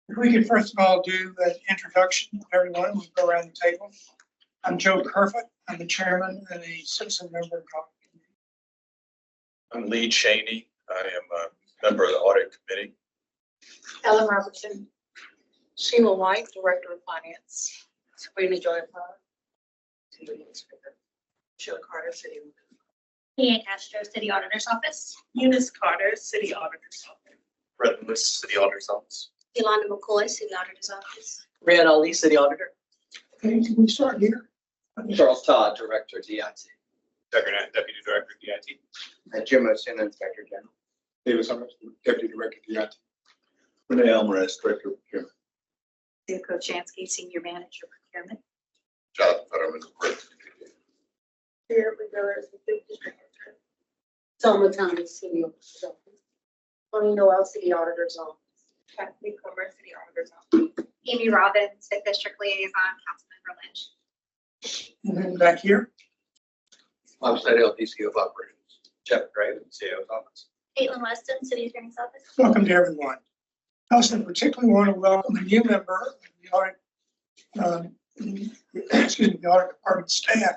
If we could first of all do an introduction of everyone, we'll go around the table. I'm Joe Kerfoot. I'm the chairman and a citizen member of the Audit Committee. I'm Lee Cheney. I am a member of the Audit Committee. Ellen Robertson. Sheila White, Director of Finance. Sabrina Joy Sheila Carter, City. Ian Castro, City Auditor's Office. Eunice Carter, City Auditor's Office. Brett Lewis, City Auditor's Office. Yolanda McCoy, City Auditor's Office. Riyad Ali, City Auditor. Okay, can we start here? Charles Todd, Director, DIT. Tucker Knight, Deputy Director, DIT. And Jim Ocean, Inspector General. Davis Summers, Deputy Director, DIT. Renee Alvarez, Director of Procurement. Sue Kochanski, Senior Manager Procurement. Jonathan Fetterman, Director. Here we go as the Fifth District. Selma County, City Auditor's Office. Tony Noel, City Auditor's Office. Kathy Comer, City Auditor's Office. Amy Robbins, Fifth District Liaison, Councilmember Lynch. And then back here. I'm Snedell, DCO of Operations. Jeff Craven, CIO's Office. Caitlin Weston, City Attorney's Office. Welcome to everyone. I also particularly want to welcome a new member of the audit, the audit department staff,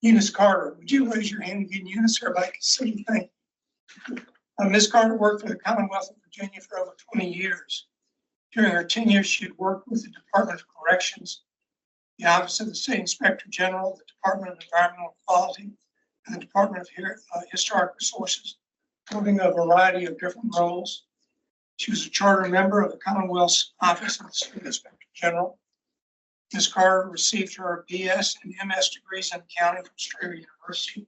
Eunice Carter. Would you raise your hand again, Eunice? Everybody can see you. Thank you. Ms. Carter worked for the Commonwealth of Virginia for over 20 years. During her tenure, she had worked with the Department of Corrections, the Office of the State Inspector General, the Department of Environmental Quality, and the Department of Historic Resources, holding a variety of different roles. She was a charter member of the Commonwealth's Office of the State Inspector General. Ms. Carter received her BS and MS degrees in accounting from Strayer University.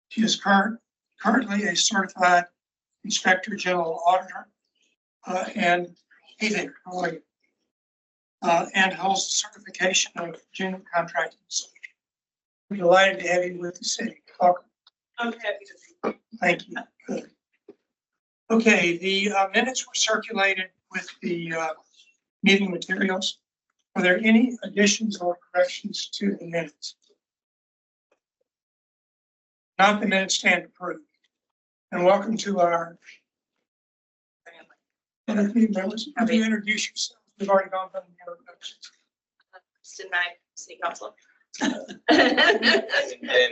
She is currently a certified Inspector General Auditor and holds the certification of Virginia Contracting Association. We're delighted to have you with the city. Welcome. I'm happy to be. Thank you. Good. Okay, the minutes were circulated with the meeting materials. Are there any additions or corrections to the minutes? Not, the minutes stand approved. And welcome to our family. And if you members, have you introduce yourself? We've already gone through the introductions. Kristen Knight, City Council. And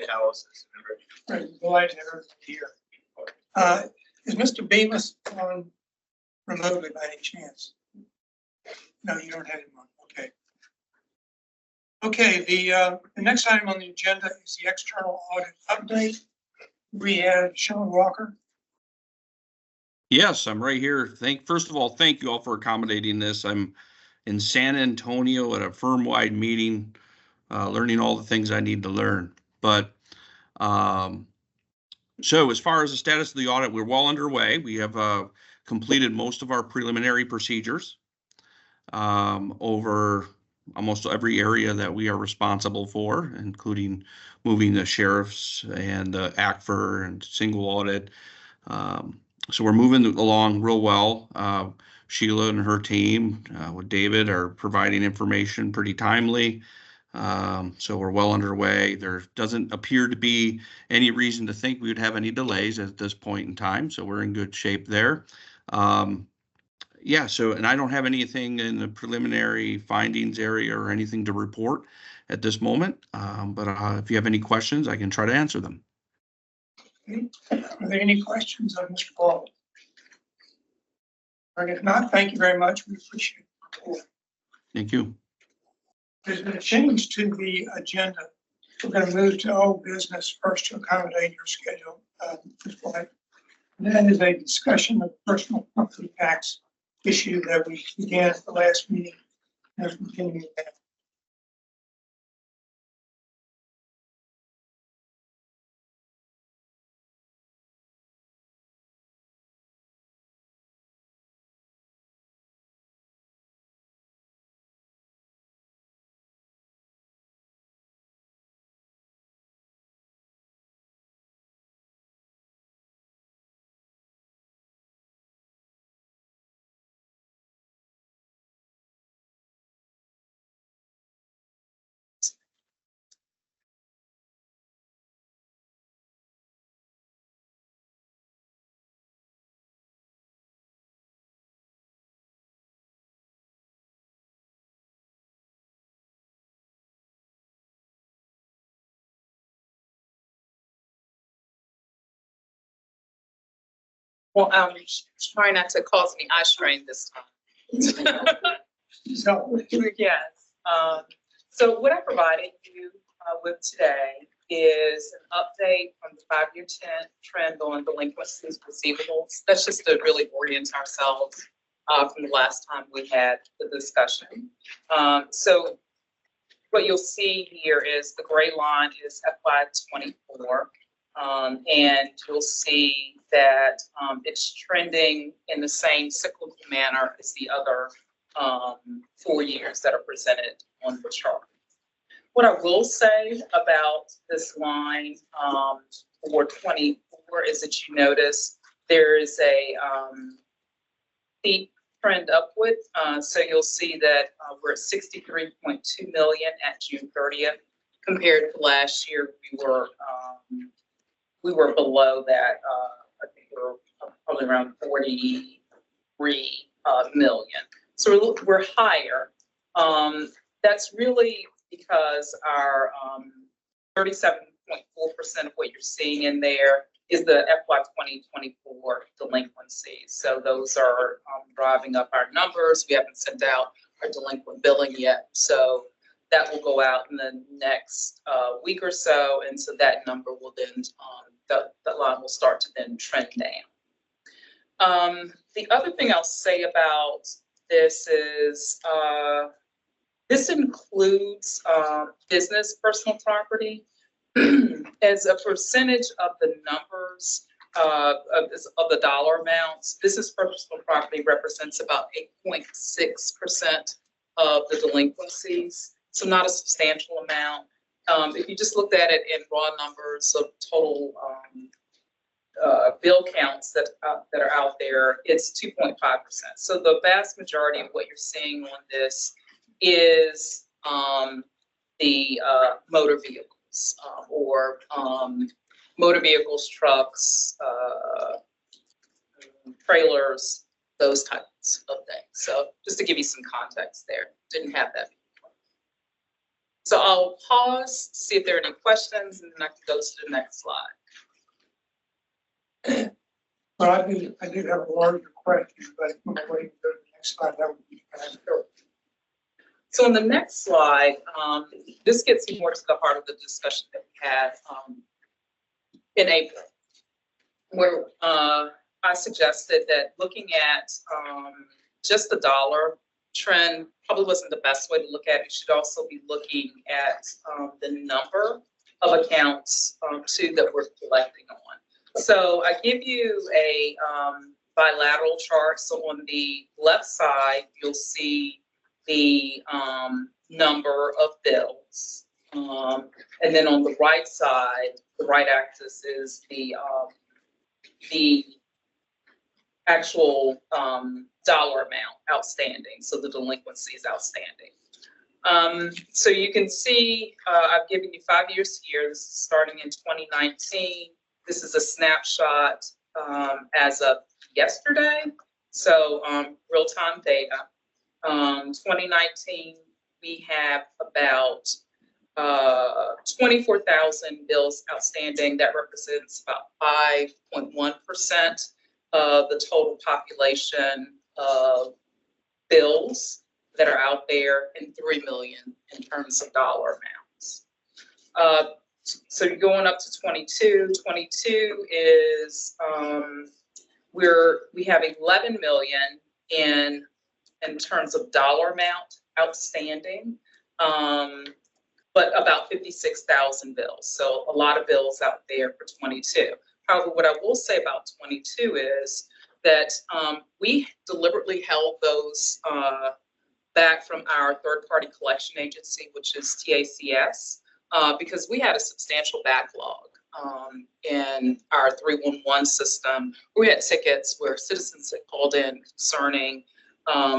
House is a member. Right, delighted to have everybody here. Is Mr. Bemis on remotely by any chance? No, you don't have him on. Okay. Okay, the next item on the agenda is the external audit update. We have Sean Walker. Yes, I'm right here. First of all, thank you all for accommodating this. I'm in San Antonio at a firm-wide meeting, learning all the things I need to learn. But so as far as the status of the audit, we're well underway. We have completed most of our preliminary procedures over almost every area that we are responsible for, including moving the sheriffs and ACFR and single audit. So we're moving along real well. Sheila and her team with David are providing information pretty timely. So we're well underway. There doesn't appear to be any reason to think we would have any delays at this point in time. So we're in good shape there. Yeah, so, and I don't have anything in the preliminary findings area or anything to report at this moment. But if you have any questions, I can try to answer them. Okay. Are there any questions of Mr. Ball? Or if not, thank you very much. We appreciate it. Thank you. There's been a change to the agenda. We're going to move to old business first to accommodate your schedule. And that is a discussion of personal property tax issue that we began at the last meeting. As we continue that. Well, try not to cause me eye strain this time. So, Yes. So what I provided you with today is an update on the 5-year trend on delinquencies, receivables. That's just to really orient ourselves from the last time we had the discussion. So what you'll see here is the gray line is FY24. And you'll see that it's trending in the same cyclical manner as the other 4 years that are presented on the chart. What I will say about this line for 24 is that you notice there is a steep trend upward. So you'll see that we're at 63.2 million at June 30th. Compared to last year, we were below that. I think we were probably around 43 million. So we're higher. That's really because our 37.4% of what you're seeing in there is the FY 2024 delinquencies. So those are driving up our numbers. We haven't sent out our delinquent billing yet. So that will go out in the next week or so. And so that number will then, that line will start to then trend down. The other thing I'll say about this is this includes business personal property. As a percentage of the numbers of the dollar amounts, business personal property represents about 8.6% of the delinquencies. So not a substantial amount. If you just looked at it in raw numbers of total bill counts that are out there, it's 2.5%. So the vast majority of what you're seeing on this is the motor vehicles or motor vehicles, trucks, trailers, those types of things. So just to give you some context there, didn't have that. So I'll pause, see if there are any questions, and then I can go to the next slide. but I did have a larger question, but I'm waiting for the next slide. That would be kind of cool. So on the next slide, this gets more to the heart of the discussion that we had in April, where I suggested that looking at just the dollar trend probably wasn't the best way to look at it. You should also be looking at the number of accounts too that we're collecting on. So I give you a bilateral chart. So on the left side, you'll see the number of bills. And then on the right side, the right axis is the actual dollar amount outstanding, so the delinquency is outstanding. So you can see I've given you 5 years here. This is starting in 2019. This is a snapshot as of yesterday, so real-time data. 2019, we have about 24,000 bills outstanding. That represents about 5.1% of the total population of bills that are out there, and 3 million in terms of dollar amounts. So you're going up to 22. 22 is we have 11 million in terms of dollar amount outstanding, but about 56,000 bills. So a lot of bills out there for 22. However, what I will say about 22 is that we deliberately held those back from our third-party collection agency, which is TACS, because we had a substantial backlog in our 311 system. We had tickets where citizens had called in concerning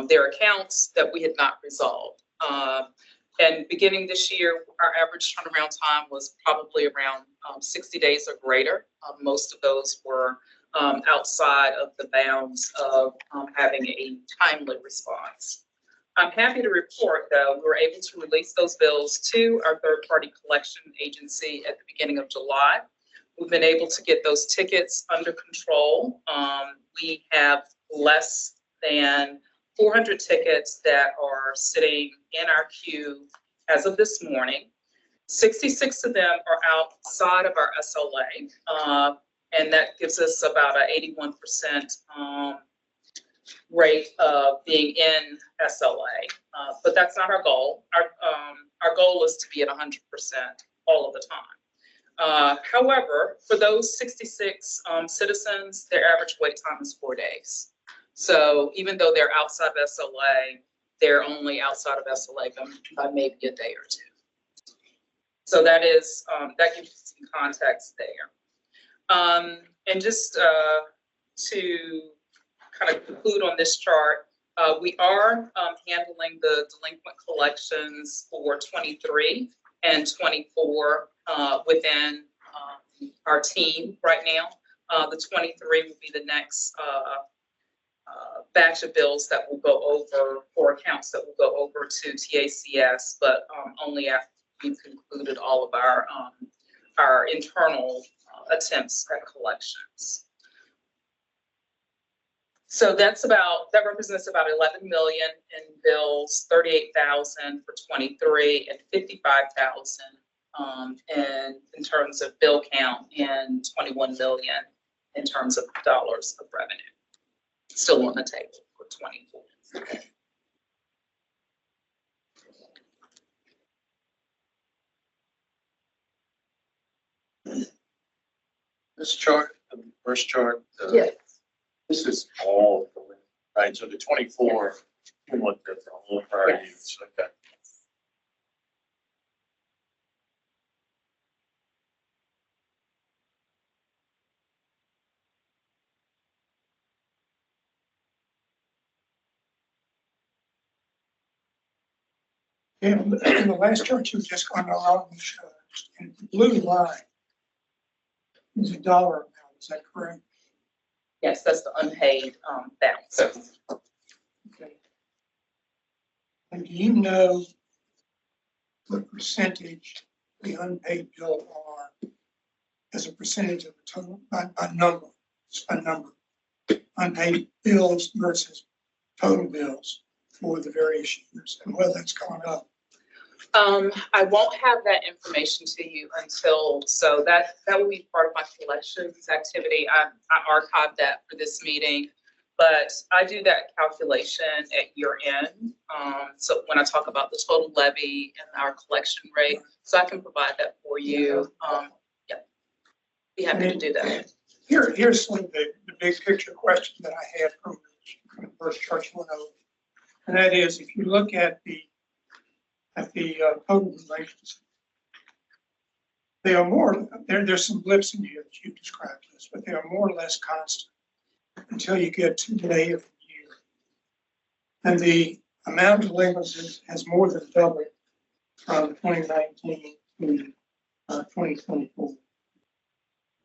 their accounts that we had not resolved. And beginning this year, our average turnaround time was probably around 60 days or greater. Most of those were outside of the bounds of having a timely response. I'm happy to report, though, we were able to release those bills to our third-party collection agency at the beginning of July. We've been able to get those tickets under control. We have less than 400 tickets that are sitting in our queue as of this morning. 66 of them are outside of our SLA, and that gives us about an 81% rate of being in SLA. But that's not our goal. Our goal is to be at 100% all of the time. However, for those 66 citizens, their average wait time is 4 days. So even though they're outside of SLA, they're only outside of SLA by maybe a day or two. So that is, that gives you some context there. And just to kind of conclude on this chart, we are handling the delinquent collections for 23 and 24 within our team right now. The 23 will be the next batch of bills that will go over, or accounts that will go over to TACS, but only after we've concluded all of our internal attempts at collections. So that represents about 11 million in bills, 38,000 for 23 and 55,000 in terms of bill count, and 21 million in terms of dollars of revenue. Still on the table for 24. This chart, the first chart, Yes. this is all, right? So the 24, you looked at the whole prior Yes. years. Okay. In the last chart you just gone along, in the blue line is a dollar amount, is that correct? Yes, that's the unpaid balance. Okay. And do you know what percentage the unpaid bills are as a percentage of the total, by number, just by number, unpaid bills versus total bills for the various years, and whether that's gone up? I won't have that information to you until, so that will be part of my collections activity. I archived that for this meeting, but I do that calculation at year end. So when I talk about the total levy and our collection rate, so I can provide that for you. Yeah, be happy to do that. Here's some of the big picture question that I had from the first chart you went over. And that is, if you look at the total relations, they are more, there's some blips in here that you've described to us, but they are more or less constant until you get to May of the year. And the amount of delinquencies has more than doubled from 2019 to 2024.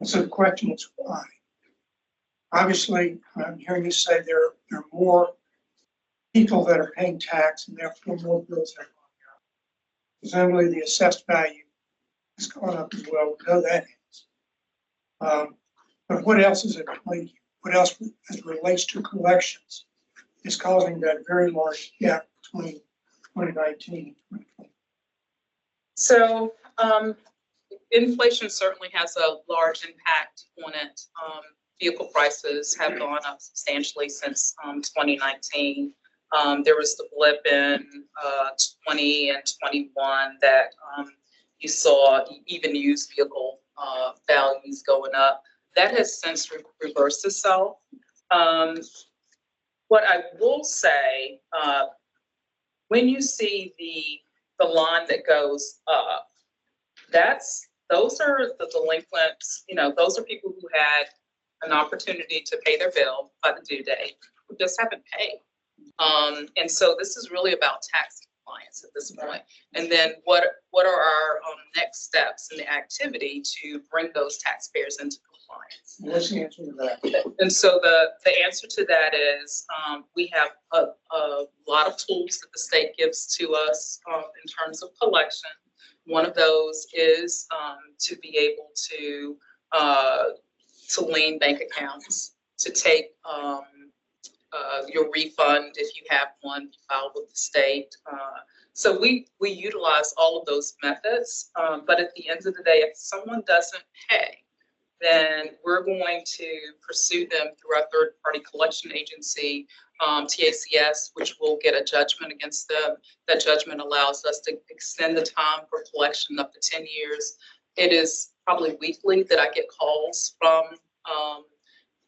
And so the question is why? Obviously, I'm hearing you say there are more people that are paying tax and therefore more bills that are going out. Presumably the assessed value has gone up as well. We know that is. But what else is at play? What else, as it relates to collections, is causing that very large gap between 2019 and 2020? So inflation certainly has a large impact on it. Vehicle prices have gone up substantially since 2019. There was the blip in 20 and 21 that you saw even used vehicle values going up. That has since reversed itself. What I will say, when you see the line that goes up, those are the delinquents, those are people who had an opportunity to pay their bill by the due date, who just haven't paid. And so this is really about tax compliance at this point. And then what are our next steps in the activity to bring those taxpayers into compliance? What's the answer to that? And so the answer to that is we have a lot of tools that the state gives to us in terms of collection. One of those is to be able to to lien bank accounts, to take your refund if you have one filed with the state. So we utilize all of those methods, but at the end of the day, if someone doesn't pay, then we're going to pursue them through our third-party collection agency, TACS, which will get a judgment against them. That judgment allows us to extend the time for collection up to 10 years. It is probably weekly that I get calls from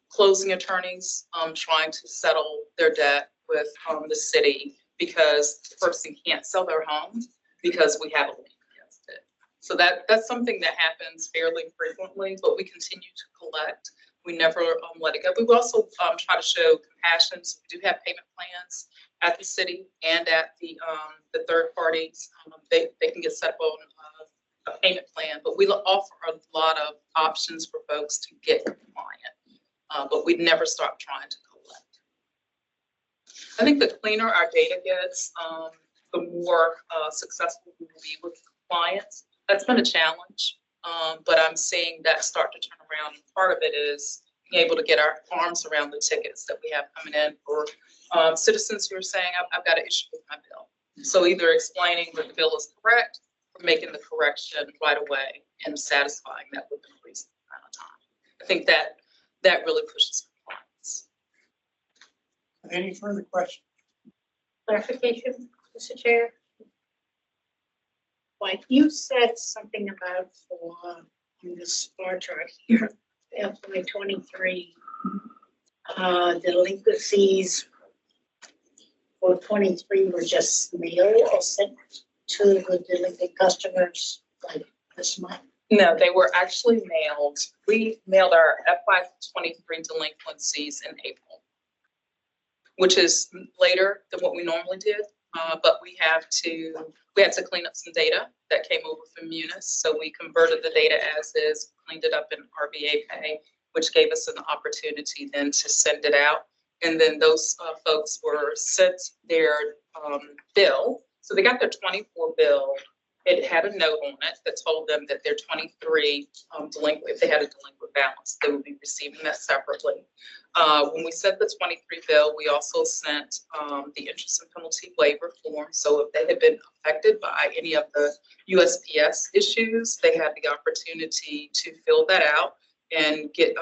closing attorneys trying to settle their debt with the city because the person can't sell their home because we have a lien against it. So that's something that happens fairly frequently, but we continue to collect. We never let it go. We also try to show compassion. So we do have payment plans at the city and at the third parties. They can get set up on a payment plan, but we offer a lot of options for folks to get compliant, but we'd never stop trying to collect. I think the cleaner our data gets, the more successful we will be with compliance. That's been a challenge, but I'm seeing that start to turn around. And part of it is being able to get our arms around the tickets that we have coming in for citizens who are saying, I've got an issue with my bill. So either explaining that the bill is correct or making the correction right away and satisfying that within a reasonable amount of time. I think that really pushes compliance. Any further questions? Clarification, Mr. Chair? Like you said something about for in this bar chart here, FY 23 delinquencies for 23 were just mailed or sent to the delinquent customers like this month. No, they were actually mailed. We mailed our FY 23 delinquencies in April, which is later than what we normally did. But we had to clean up some data that came over from Munis. So we converted the data as is, cleaned it up in RBA Pay, which gave us an opportunity then to send it out. And then those folks were sent their bill. So they got their 24 bill. It had a note on it that told them that their 23 delinquent, if they had a delinquent balance, they would be receiving that separately. When we sent the 23 bill, we also sent the interest and penalty waiver form. So if they had been affected by any of the USPS issues, they had the opportunity to fill that out and get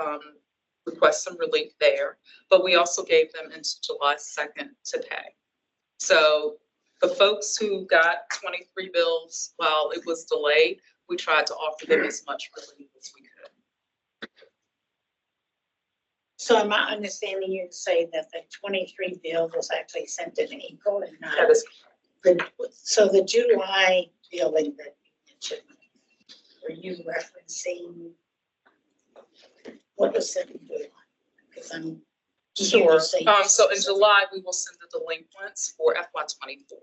request some relief there. But we also gave them until July 2nd to pay. So the folks who got 23 bills while it was delayed, we tried to offer them as much relief as we could. So am I understanding you to say that the 23 bill was actually sent in April and not? That is So the July billing that you mentioned, were you referencing what was sent in July? Because I'm sure. So in July, we will send the delinquents for FY 24.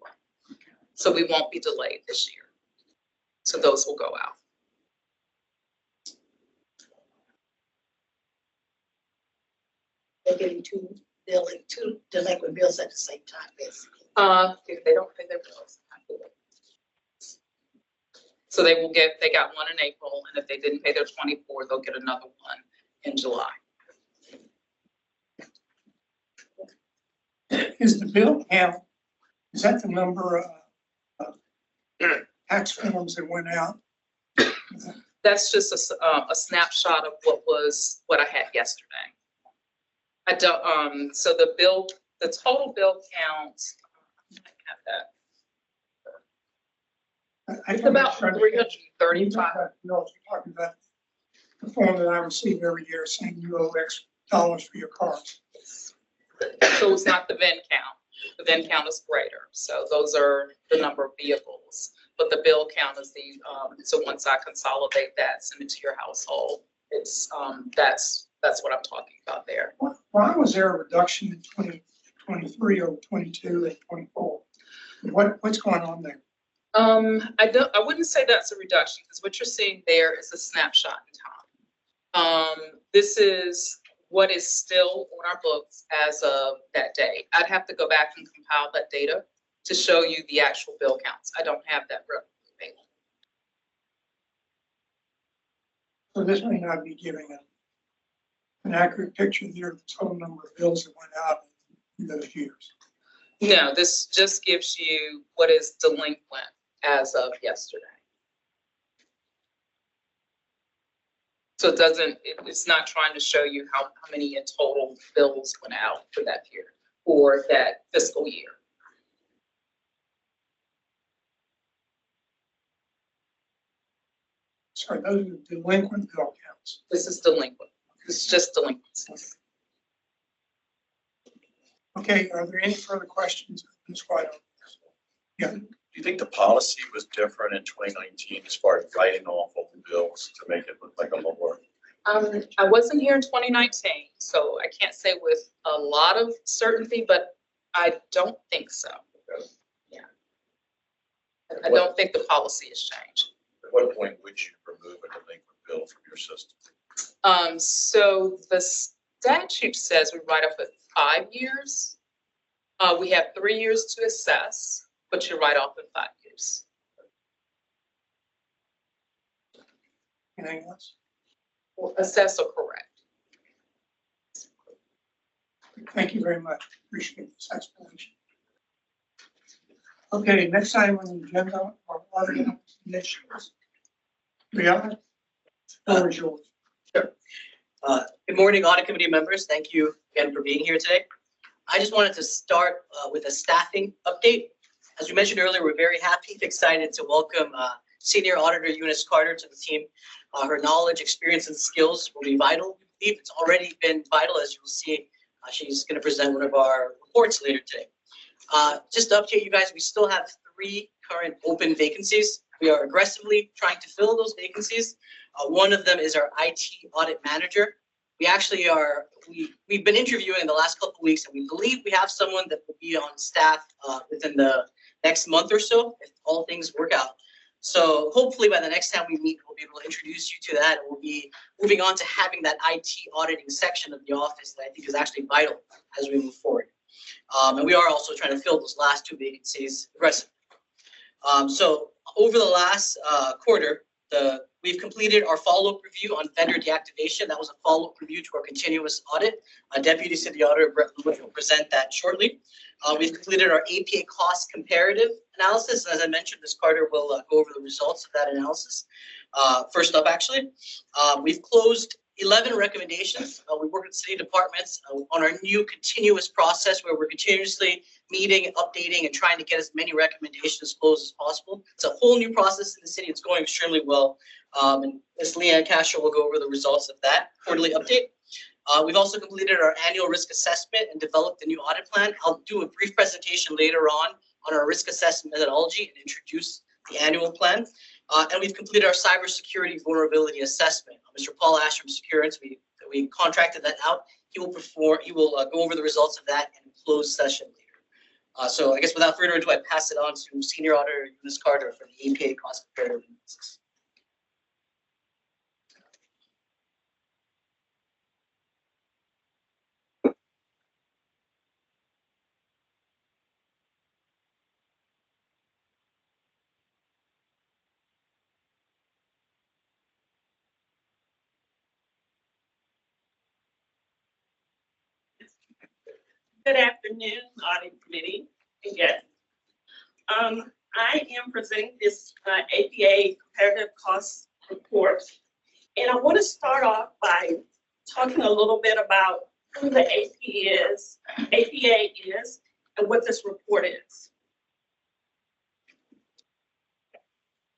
So we won't be delayed this year. So those will go out. They're getting two delinquent bills at the same time, basically. If they don't pay their bills. So they got one in April, and if they didn't pay their 24, they'll get another one in July. Is the bill count, is that the number of tax forms that went out? That's just a snapshot of what I had yesterday. I don't, so the total bill count, I have that. It's about 335. No, you're talking about the form that I receive every year saying you owe X dollars for your car. So it's not the VIN count. The VIN count is greater. So those are the number of vehicles. But the bill count is so once I consolidate that, send it to your household, it's, that's what I'm talking about there. Why was there a reduction in 2023 over 22 and 24? What's going on there? I wouldn't say that's a reduction because what you're seeing there is a snapshot in time. This is what is still on our books as of that day. I'd have to go back and compile that data to show you the actual bill counts. I don't have that available. So this may not be giving an accurate picture there of the total number of bills that went out in those years. No, this just gives you what is delinquent as of yesterday. So it doesn't, it's not trying to show you how many in total bills went out for that year or that fiscal year. Sorry, those are delinquent bill counts. This is delinquent. This is just delinquencies. Okay, are there any further questions? Ms. White? Yeah, Do you think the policy was different in 2019 as far as writing off open bills to make it look like a lower? I wasn't here in 2019, so I can't say with a lot of certainty, but I don't think so. Yeah. I don't think the policy has changed. At what point would you remove a delinquent bill from your system? So the statute says we write off at 5 years. We have 3 years to assess, but you write off in 5 years. anything else? Well, assess or correct. Thank you very much. Appreciate this explanation. Okay, next item on the agenda are audit initiatives. Brianna, the floor is yours. Good morning, audit committee members. Thank you again for being here today. I just wanted to start with a staffing update. As we mentioned earlier, we're very happy and excited to welcome Senior Auditor Eunice Carter to the team. Her knowledge, experience, and skills will be vital. We believe it's already been vital, as you'll see. She's going to present one of our reports later today. Just to update you guys, we still have 3 current open vacancies. We are aggressively trying to fill those vacancies. One of them is our IT audit manager. We actually are, we've been interviewing in the last couple of weeks, and we believe we have someone that will be on staff within the next month or so, if all things work out. So hopefully by the next time we meet, we'll be able to introduce you to that. And we'll be moving on to having that IT auditing section of the office that I think is actually vital as we move forward. And we are also trying to fill those last 2 vacancies aggressively. So over the last quarter, we've completed our follow-up review on vendor deactivation. That was a follow-up review to our continuous audit. Deputy City Auditor Brett Lewis will present that shortly. We've completed our APA cost comparative analysis. As I mentioned, Ms. Carter will go over the results of that analysis. First up, actually, we've closed 11 recommendations. We work with city departments on our new continuous process where we're continuously meeting, updating, and trying to get as many recommendations closed as possible. It's a whole new process in the city. It's going extremely well. And Ms. Leanne Castro will go over the results of that quarterly update. We've also completed our annual risk assessment and developed the new audit plan. I'll do a brief presentation later on our risk assessment methodology and introduce the annual plan. And we've completed our cybersecurity vulnerability assessment. Mr. Paul Ash from Securance, we contracted that out. He will go over the results of that in a closed session later. So I guess without further ado, I pass it on to Senior Auditor Eunice Carter for the APA cost comparative analysis. Good afternoon, Audit Committee and guests. I am presenting this APA comparative cost report. And I want to start off by talking a little bit about who the APA is, and what this report is.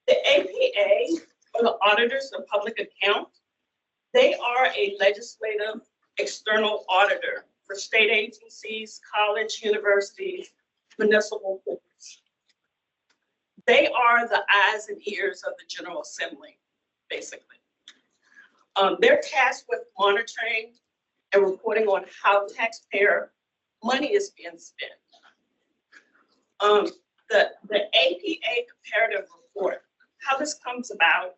The APA, or the Auditors of Public Account, they are a legislative external auditor for state agencies, college, universities, municipal boards. They are the eyes and ears of the General Assembly, basically. They're tasked with monitoring and reporting on how taxpayer money is being spent. The APA comparative report, how this comes about,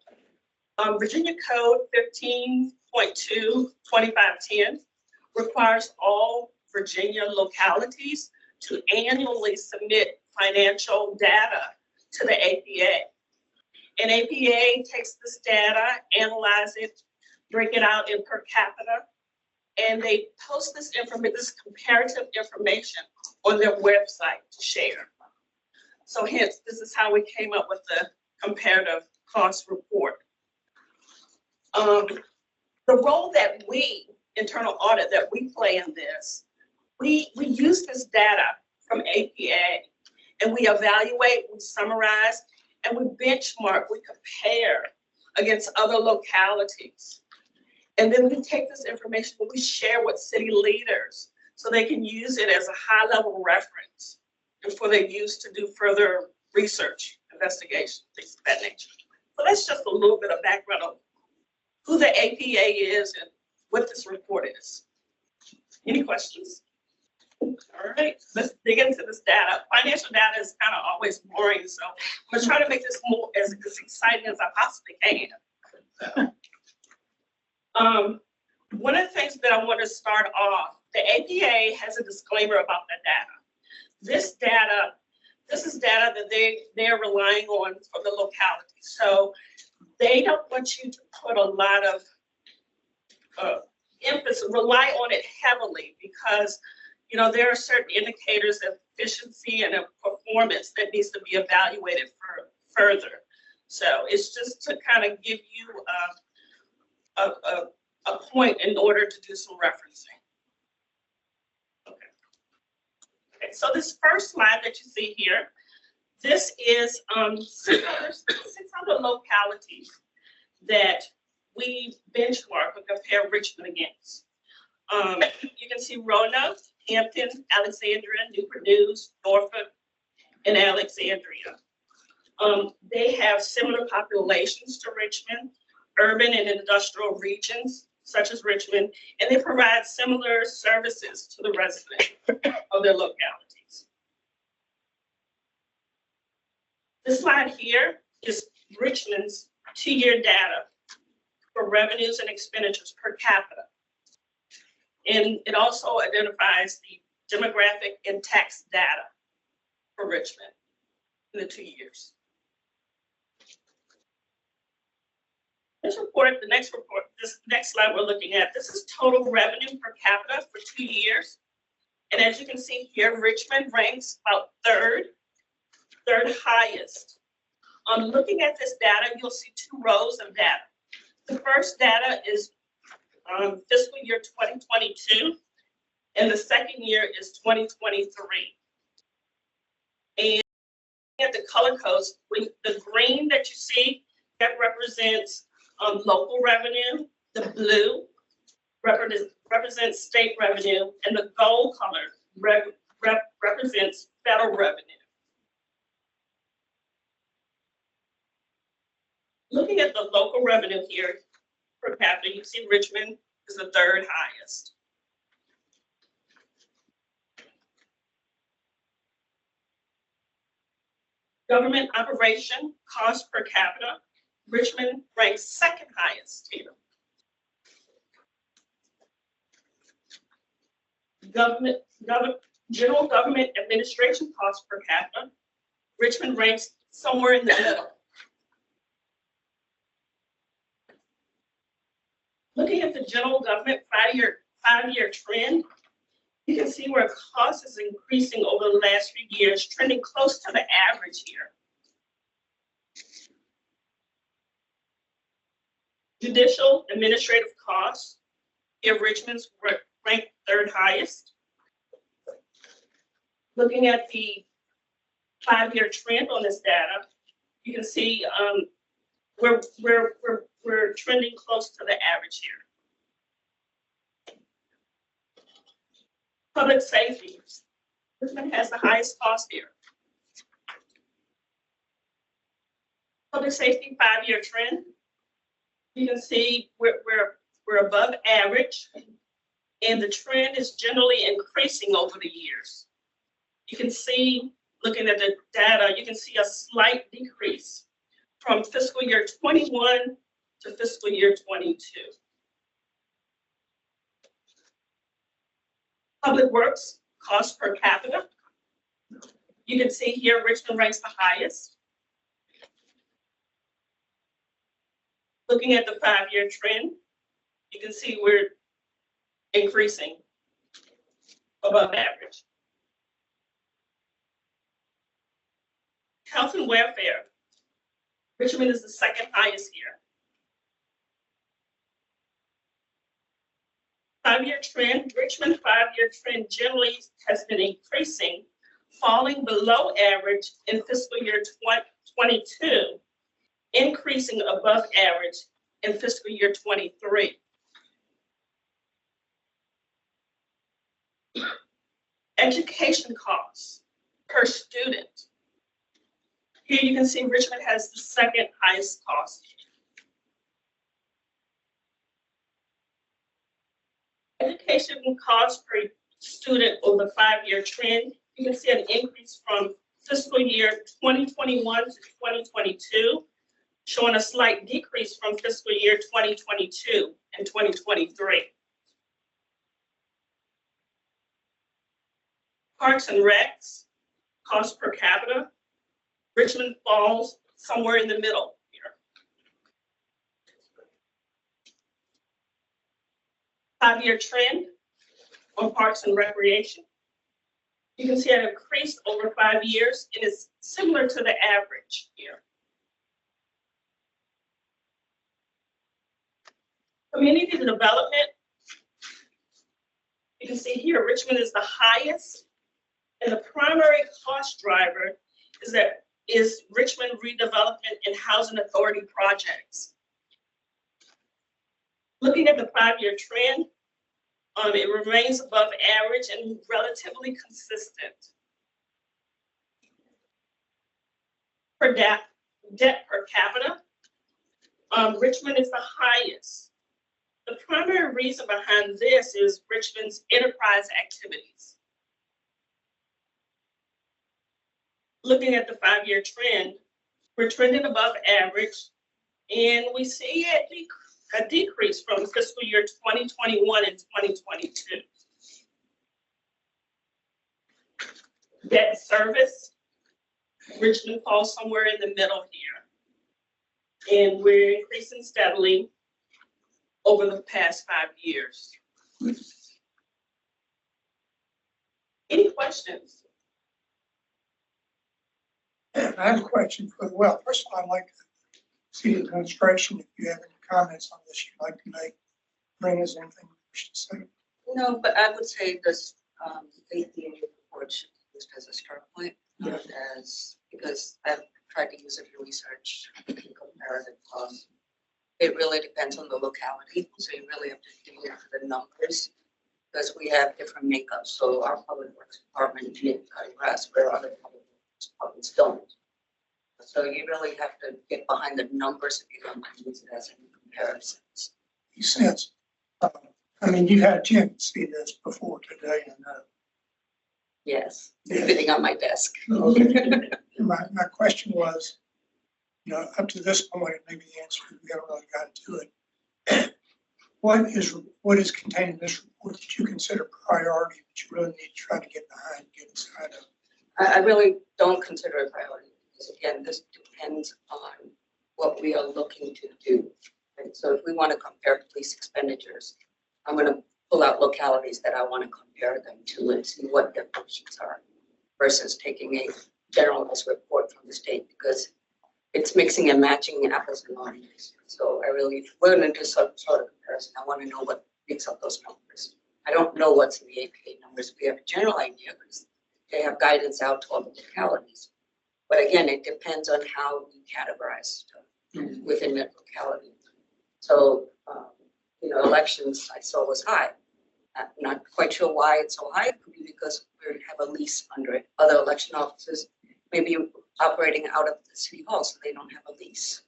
Virginia Code 15.2/2510 requires all Virginia localities to annually submit financial data to the APA. And APA takes this data, analyzes it, break it out in per capita, and they post this information, this comparative information on their website to share. So hence, this is how we came up with the comparative cost report. The role that we, internal audit, that we play in this, we use this data from APA, and we evaluate, we summarize, and we benchmark, we compare against other localities. And then we take this information and we share with city leaders so they can use it as a high-level reference and for their use to do further research, investigation, things of that nature. So that's just a little bit of background of who the APA is and what this report is. Any questions? All right, let's dig into this data. Financial data is kind of always boring, so I'm gonna try to make this more as exciting as I possibly can. One of the things that I want to start off, the APA has a disclaimer about the data. This is data that they're relying on for the locality. So they don't want you to put a lot of emphasis, rely on it heavily, because there are certain indicators of efficiency and of performance that needs to be evaluated further. So it's just to kind of give you a point in order to do some referencing. Okay, so this first slide that you see here, this is 600 localities that we benchmark or compare Richmond against. You can see Roanoke, Hampton, Alexandria, Newport News, Norfolk, and Alexandria. They have similar populations to Richmond, urban and industrial regions such as Richmond, and they provide similar services to the residents of their localities. This slide here is Richmond's 2-year data for revenues and expenditures per capita. And it also identifies the demographic and tax data for Richmond in the 2 years. This next slide we're looking at, this is total revenue per capita for 2 years. And as you can see here, Richmond ranks about third highest. Looking at this data, you'll see 2 rows of data. The first data is fiscal year 2022, and the second year is 2023. And at the color codes, the green that you see, that represents local revenue, the blue represents state revenue, and the gold color represents federal revenue. Looking at the local revenue here per capita, you see Richmond is the 3rd highest. Government operation cost per capita, Richmond ranks 2nd highest here. General government administration cost per capita, Richmond ranks somewhere in the middle. Looking at the general government five-year trend, you can see where cost is increasing over the last few years, trending close to the average here. Judicial administrative costs, here Richmond's ranked 3rd highest. Looking at the 5-year trend on this data, you can see we're trending close to the average here. Public safety, Richmond has the highest cost here. Public safety 5-year trend, you can see we're above average, and the trend is generally increasing over the years. You can see, looking at the data, you can see a slight decrease from fiscal year 21 to fiscal year 22. Public works cost per capita. You can see here Richmond ranks the highest. Looking at the 5-year trend, you can see we're increasing above average. Health and welfare. Richmond is the second highest here. 5-year trend, Richmond 5-year trend generally has been increasing, falling below average in fiscal year 2022, increasing above average in fiscal year 23. Education costs per student. Here you can see Richmond has the second highest cost. Education costs per student over the 5-year trend. You can see an increase from fiscal year 2021 to 2022, showing a slight decrease from fiscal year 2022 and 2023. Parks and Recs, cost per capita. Richmond falls somewhere in the middle here. 5-year trend on Parks and Recreation. You can see it increased over 5 years and is similar to the average here. Community development. You can see here Richmond is the highest, and the primary cost driver is Richmond redevelopment and housing authority projects. Looking at the 5-year trend, it remains above average and relatively consistent. For debt per capita, Richmond is the highest. The primary reason behind this is Richmond's enterprise activities. Looking at the 5-year trend, we're trending above average, and we see a decrease from fiscal year 2021 and 2022. Debt service, Richmond falls somewhere in the middle here, and we're increasing steadily over the past 5 years. Any questions? I have a question for, well, first of all, I'd like to see the administration, if you have any comments on this you'd like to make. Bring us anything you wish to say. No, but I would say this APA report should be used as a start point, not as, because I've tried to use it for research and comparative costs. It really depends on the locality, so you really have to dig into the numbers because we have different makeups. So our public works department did cut grass where other public works departments don't. So you really have to get behind the numbers if you don't use it as any comparisons. Makes sense. I mean, you had a chance to see this before today, and Yes, it's sitting on my desk. okay. My question was, you know, up to this point, maybe the answer, we haven't really gotten to it. What is contained in this report that you consider priority that you really need to try to get behind, get inside of? I really don't consider it priority because again, this depends on what we are looking to do. And so if we want to compare police expenditures, I'm going to pull out localities that I want to compare them to and see what their functions are versus taking a generalized report from the state because it's mixing and matching apples and oranges. So I really, if we're going to do some sort of comparison, I want to know what makes up those numbers. I don't know what's in the APA numbers. We have a general idea because they have guidance out to all the localities. But again, it depends on how we categorize stuff within that locality. So, you know, elections I saw was high. I'm not quite sure why it's so high. It could be because we have a lease under it. Other election offices may be operating out of the city hall, so they don't have a lease.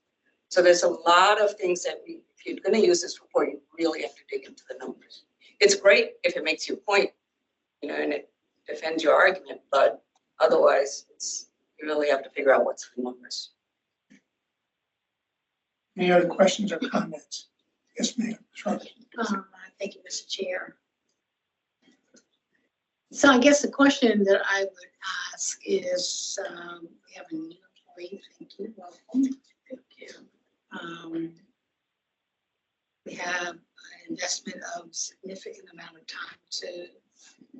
So there's a lot of things that if you're going to use this report, you really have to dig into the numbers. It's great if it makes your point, you know, and it defends your argument, but otherwise, you really have to figure out what's the numbers. Any other questions or comments? Yes, ma'am. Sure. Thank you, Mr. Chair. So I guess the question that I would ask is, we have a new employee. Thank you. Welcome. Thank you. We have investment of significant amount of time to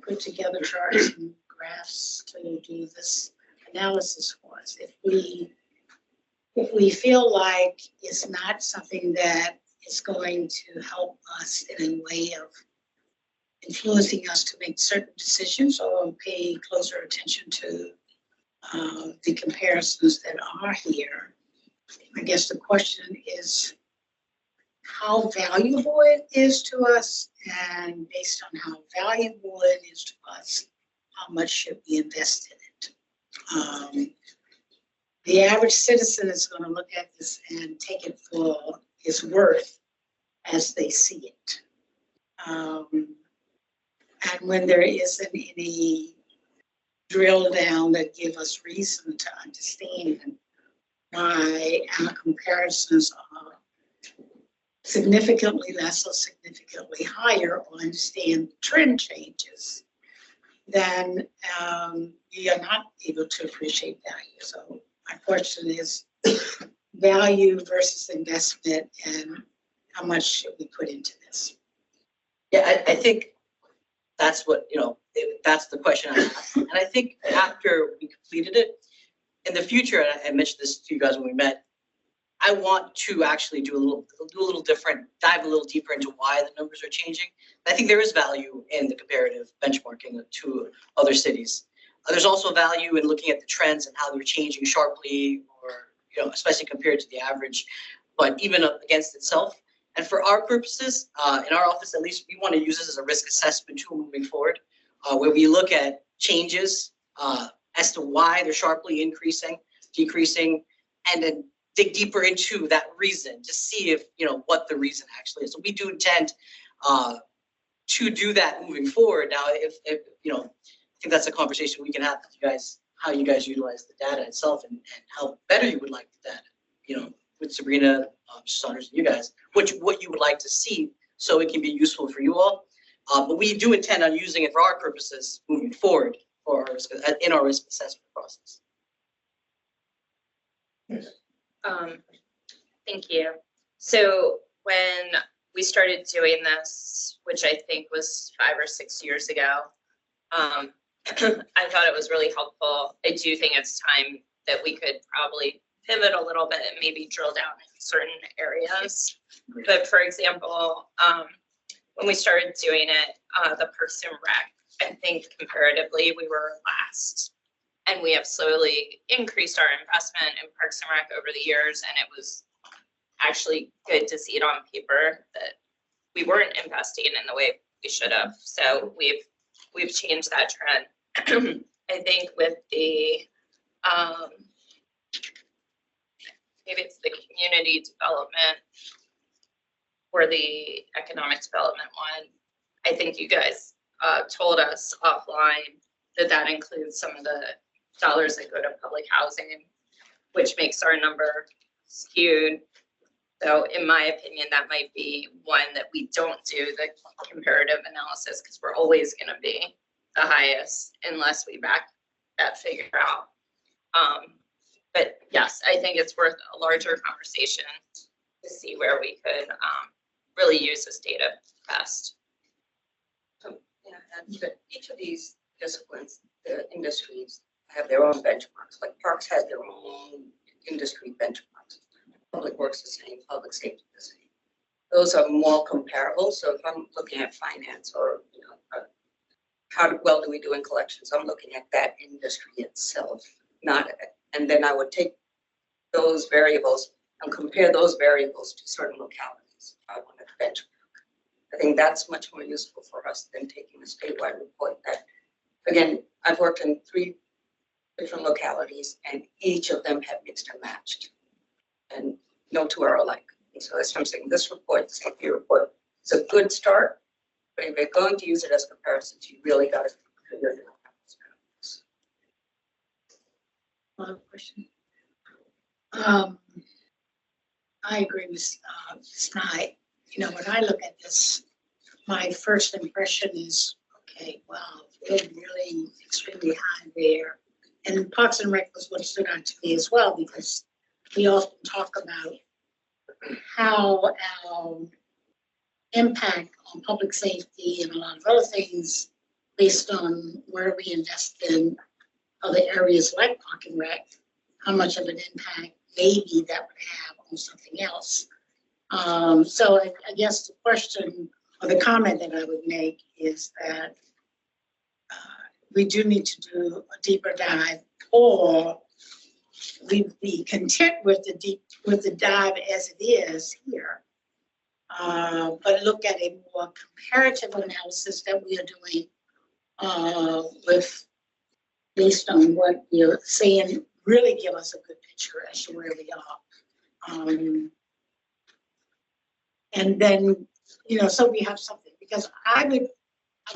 put together charts and graphs to do this analysis for us. If we feel like it's not something that is going to help us in a way of influencing us to make certain decisions or pay closer attention to the comparisons that are here, I guess the question is how valuable it is to us, and based on how valuable it is to us, how much should we invest in it? The average citizen is going to look at this and take it for its worth as they see it. And when there isn't any drill down that give us reason to understand why our comparisons are significantly less or significantly higher, or understand trend changes, then you are not able to appreciate value. So my question is value versus investment, and how much should we put into this? Yeah, I think that's what, that's the question I asked. And I think after we completed it, in the future, and I mentioned this to you guys when we met, I want to actually do a little different, dive a little deeper into why the numbers are changing. I think there is value in the comparative benchmarking to other cities. There's also value in looking at the trends and how they're changing sharply, or especially compared to the average, but even up against itself. And for our purposes, in our office at least, we want to use this as a risk assessment tool moving forward, where we look at changes as to why they're sharply increasing, decreasing, and then dig deeper into that reason to see if, what the reason actually is. So we do intend to do that moving forward. Now, if I think that's a conversation we can have with you guys, how you guys utilize the data itself, and how better you would like the data, with Sabrina, Saunders, and you guys, what you would like to see so it can be useful for you all. But we do intend on using it for our purposes moving forward for our risk, in our risk assessment process. Thank you. So when we started doing this, which I think was 5 or 6 years ago, I thought it was really helpful. I do think it's time that we could probably pivot a little bit and maybe drill down in certain areas. But for example, when we started doing it, the Parks and Rec, I think comparatively we were last. And we have slowly increased our investment in Parks and Rec over the years, and it was actually good to see it on paper that we weren't investing in the way we should have. So we've changed that trend. I think with the maybe it's the community development or the economic development one. I think you guys told us offline that includes some of the dollars that go to public housing, which makes our number skewed. So in my opinion, that might be one that we don't do the comparative analysis, because we're always going to be the highest unless we back that figure out. But yes, I think it's worth a larger conversation to see where we could really use this data best. And each of these disciplines, the industries, have their own benchmarks. Like Parks has their own industry benchmarks. Public Works the same, public safety the same. Those are more comparable. So if I'm looking at finance, or how well do we do in collections, I'm looking at that industry itself, and then I would take those variables and compare those variables to certain localities. I want to benchmark. I think that's much more useful for us than taking a statewide report that, again, I've worked in 3 different localities, and each of them have mixed and matched, and no 2 are alike. And so that's what I'm saying. This report, the safety report, is a good start, but if you're going to use it as comparisons, you really got to figure it out. Another question. I agree with Ms. Knight. When I look at this, my first impression is, okay, wow, we're really extremely high there. And Parks and Rec was what stood out to me as well, because we often talk about how our impact on public safety and a lot of other things based on where we invest in other areas like Park and Rec, how much of an impact maybe that would have on something else. So I guess the question or the comment that I would make is that we do need to do a deeper dive, or we'd be content with the dive as it is here. But look at a more comparative analysis that we are doing with based on what you're saying, really give us a good picture as to where we are. And then, so we have something, because I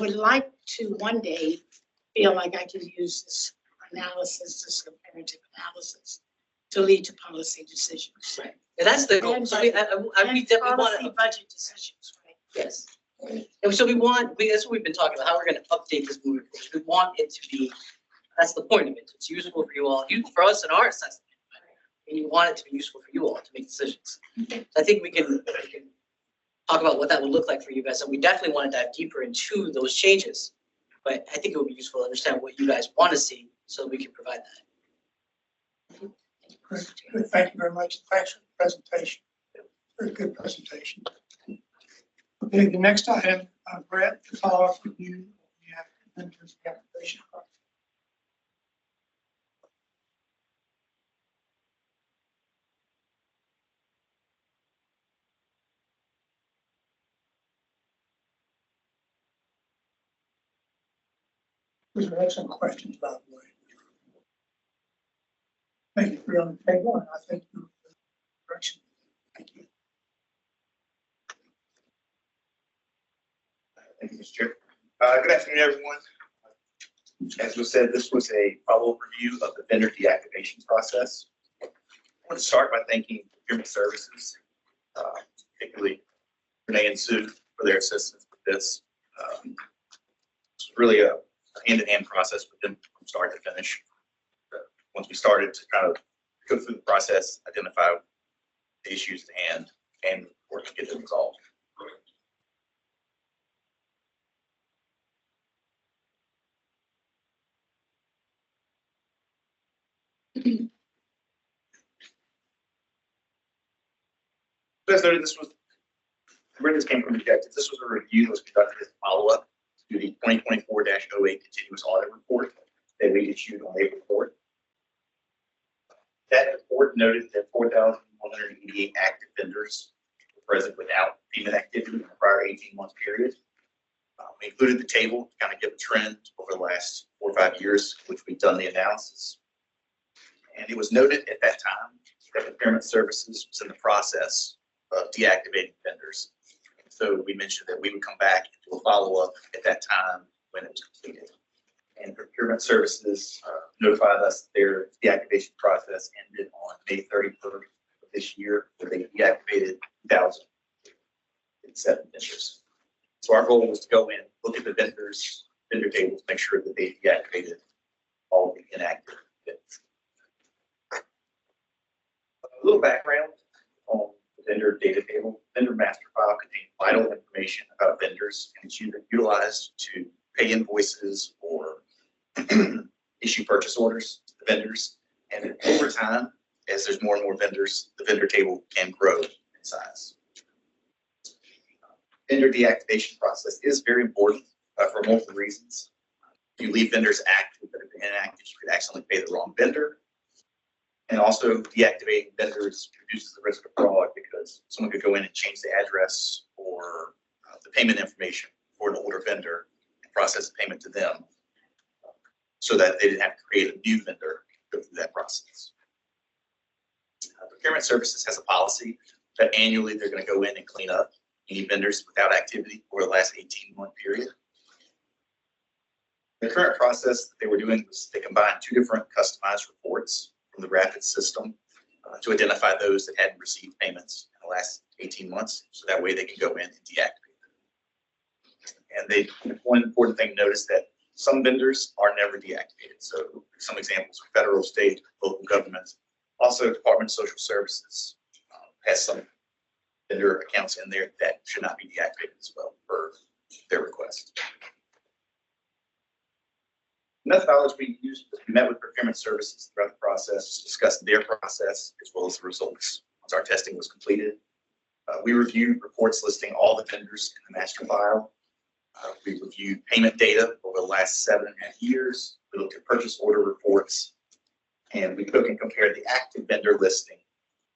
would like to one day feel like I could use this analysis, this comparative analysis to lead to policy decisions. Right. And that's the goal. So we definitely want to. Budget decisions, right? Yes. And so that's what we've been talking about, how we're going to update this moving forward. We want it to be, that's the point of it. It's useful for you all, for us in our assessment. And you want it to be useful for you all to make decisions. So I think we can talk about what that would look like for you guys. And we definitely want to dive deeper into those changes. But I think it would be useful to understand what you guys want to see so we can provide that. Great. Good. Thank you very much. Thanks for the presentation. Very good presentation. Okay, the next item, Brett, to follow up with you. The application. We have some questions, by the way. Thank you for your on the table, and I think you're in the direction. Thank you. Thank you, Mr. Chair. Good afternoon, everyone. As was said, this was a follow-up review of the vendor deactivation process. I want to start by thanking procurement services, particularly Renee and Sue, for their assistance with this. It's really a hand-in-hand process with them from start to finish. Once we started to kind of go through the process, identify the issues at hand, and work to get them resolved. As noted, where this came from objectives. This was a review that was conducted as a follow-up to the 2024-08 continuous audit report that we issued on April 4th. That report noted that 4,188 active vendors were present without payment activity in the prior 18-month period. We included the table to kind of give a trend over the last 4 or 5 years, which we've done the analysis. And it was noted at that time that procurement services was in the process of deactivating vendors. So we mentioned that we would come back and do a follow-up at that time when it was completed. And procurement services notified us their deactivation process ended on May 31st of this year, where they deactivated 1,007 vendors. So our goal was to go in, look at the vendor tables, make sure that they deactivated all of the inactive vendors. A little background on the vendor data table. Vendor master file contains vital information about vendors, and it's utilized to pay invoices or issue purchase orders to the vendors. And over time, as there's more and more vendors, the vendor table can grow in size. Vendor deactivation process is very important for multiple reasons. If you leave vendors active that have been inactive, you could accidentally pay the wrong vendor. And also deactivating vendors reduces the risk of fraud because someone could go in and change the address or the payment information for an older vendor and process the payment to them so that they didn't have to create a new vendor to go through that process. Procurement services has a policy that annually they're going to go in and clean up any vendors without activity over the last 18-month period. The current process that they were doing was they combined 2 different customized reports from the Rapid system to identify those that hadn't received payments in the last 18 months. So that way they can go in and deactivate them. And one important thing to notice that some vendors are never deactivated. So some examples are federal, state, local governments. Also, Department of Social Services has some vendor accounts in there that should not be deactivated as well per their request. Methodology we used, we met with procurement services throughout the process, discussed their process as well as the results. Once our testing was completed, we reviewed reports listing all the vendors in the master file. We reviewed payment data over the last 7.5 years. We looked at purchase order reports, and we took and compared the active vendor listing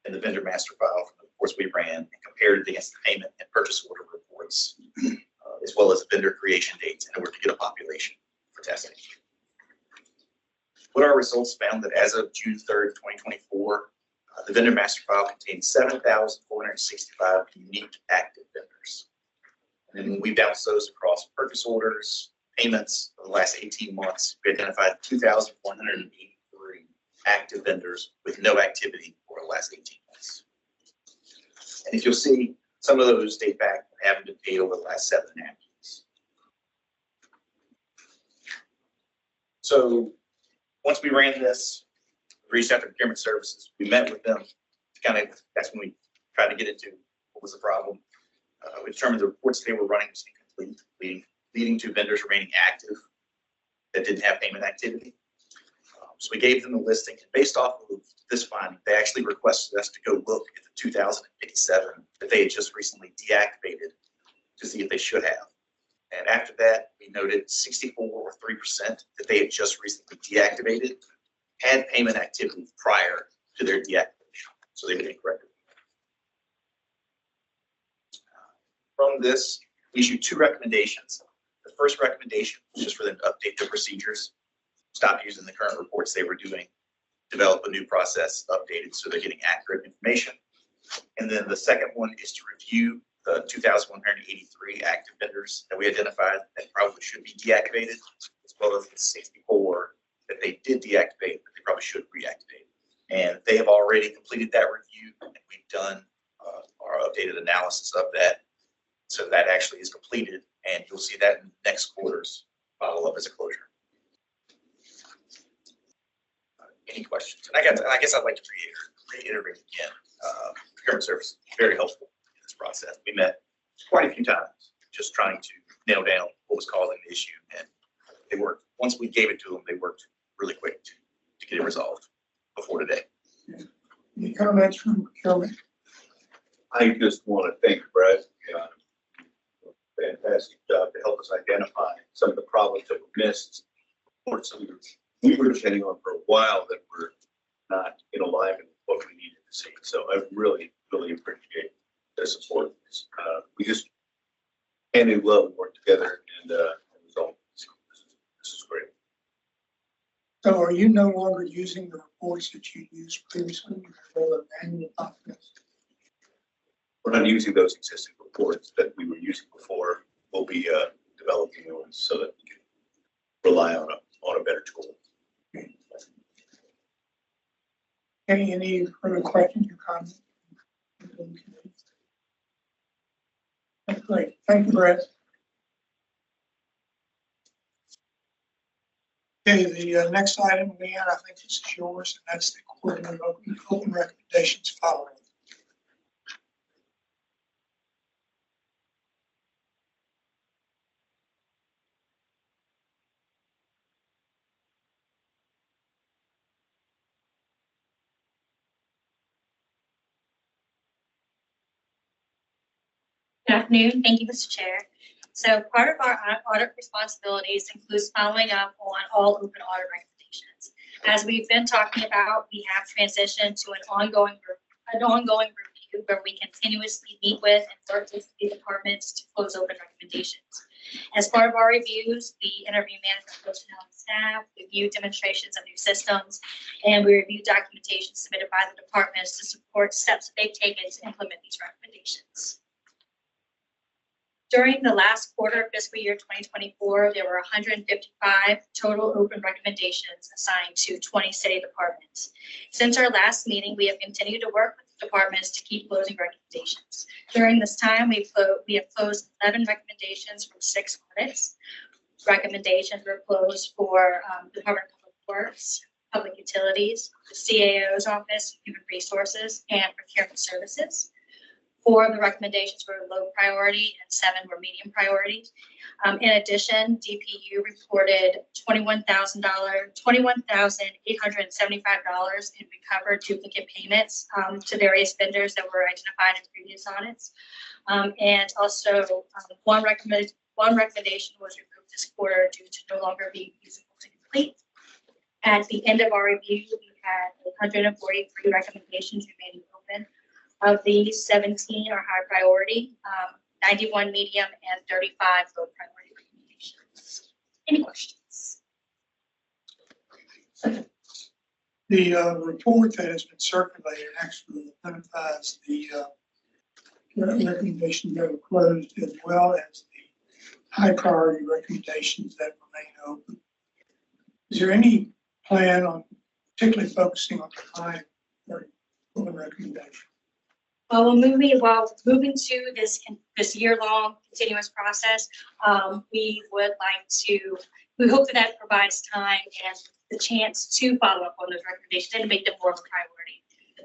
in the vendor master file from the reports we ran and compared it against the payment and purchase order reports, as well as vendor creation dates in order to get a population for testing. What our results found that as of June 3rd, 2024, the vendor master file contained 7,465 unique active vendors. And then when we bounced those across purchase orders, payments over the last 18 months, we identified 2,183 active vendors with no activity over the last 18 months. And if you'll see, some of those date back and haven't been paid over the last 7.5 years. So once we ran this, we reached out to procurement services. We met with them. That's when we tried to get into what was the problem. We determined the reports they were running was incomplete, leading to vendors remaining active that didn't have payment activity. So we gave them the listing, and based off of this finding, they actually requested us to go look at the 2,057 that they had just recently deactivated to see if they should have. And after that, we noted 64 or 3% that they had just recently deactivated had payment activity prior to their deactivation. So they were incorrect. From this, we issued 2 recommendations. The first recommendation was just for them to update their procedures, stop using the current reports they were doing, develop a new process, update it so they're getting accurate information. And then the second one is to review the 2,183 active vendors that we identified that probably should be deactivated, as well as the 64 that they did deactivate, but they probably should reactivate. And they have already completed that review, and we've done our updated analysis of that. So that actually is completed, and you'll see that in next quarter's follow-up as a closure. Any questions? And I guess I'd like to reiterate again, procurement service very helpful in this process. We met quite a few times just trying to nail down what was causing the issue, and they worked. Once we gave it to them, they worked really quick to get it resolved before today. Any comments from procurement? I just want to thank Brett. Fantastic job to help us identify some of the problems that were missed. Or some we were depending on for a while that were not in alignment with what we needed to see. So I really, really appreciate their support. We just hand in glove and work together and resolve this. This is great. So are you no longer using the reports that you used previously? We're not using those existing reports that we were using before. We'll be developing new ones so that we can rely on a better tool. Any further questions or comments? That's great. Thank you, Brett. Okay, the next item, Leanne, I think this is yours, and that's the quarterly open recommendations following. Good afternoon. Thank you, Mr. Chair. So part of our audit responsibilities includes following up on all open audit recommendations. As we've been talking about, we have transitioned to an ongoing review where we continuously meet with and work with the departments to close open recommendations. As part of our reviews, we interview management personnel and staff, we view demonstrations of new systems, and we review documentation submitted by the departments to support steps that they've taken to implement these recommendations. During the last quarter of fiscal year 2024, there were 155 total open recommendations assigned to 20 city departments. Since our last meeting, we have continued to work with the departments to keep closing recommendations. During this time, we have closed 11 recommendations from 6 audits. Recommendations were closed for Department of Public Works, Public Utilities, the CAO's Office, Human Resources, and Procurement Services. 4 of the recommendations were low priority and 7 were medium priority. In addition, DPU reported $21,875 in recovered duplicate payments to various vendors that were identified in previous audits. And also, one recommendation was removed this quarter due to no longer being usable and complete. At the end of our review, we had 143 recommendations remaining open. Of these, 17 are high priority, 91 medium, and 35 low priority recommendations. Any questions? The report that has been circulated actually identifies the recommendations that were closed as well as the high priority recommendations that remain open. Is there any plan on particularly focusing on the high priority recommendation? While moving to this year-long continuous process, we hope that provides time and the chance to follow up on those recommendations and make them more of a priority.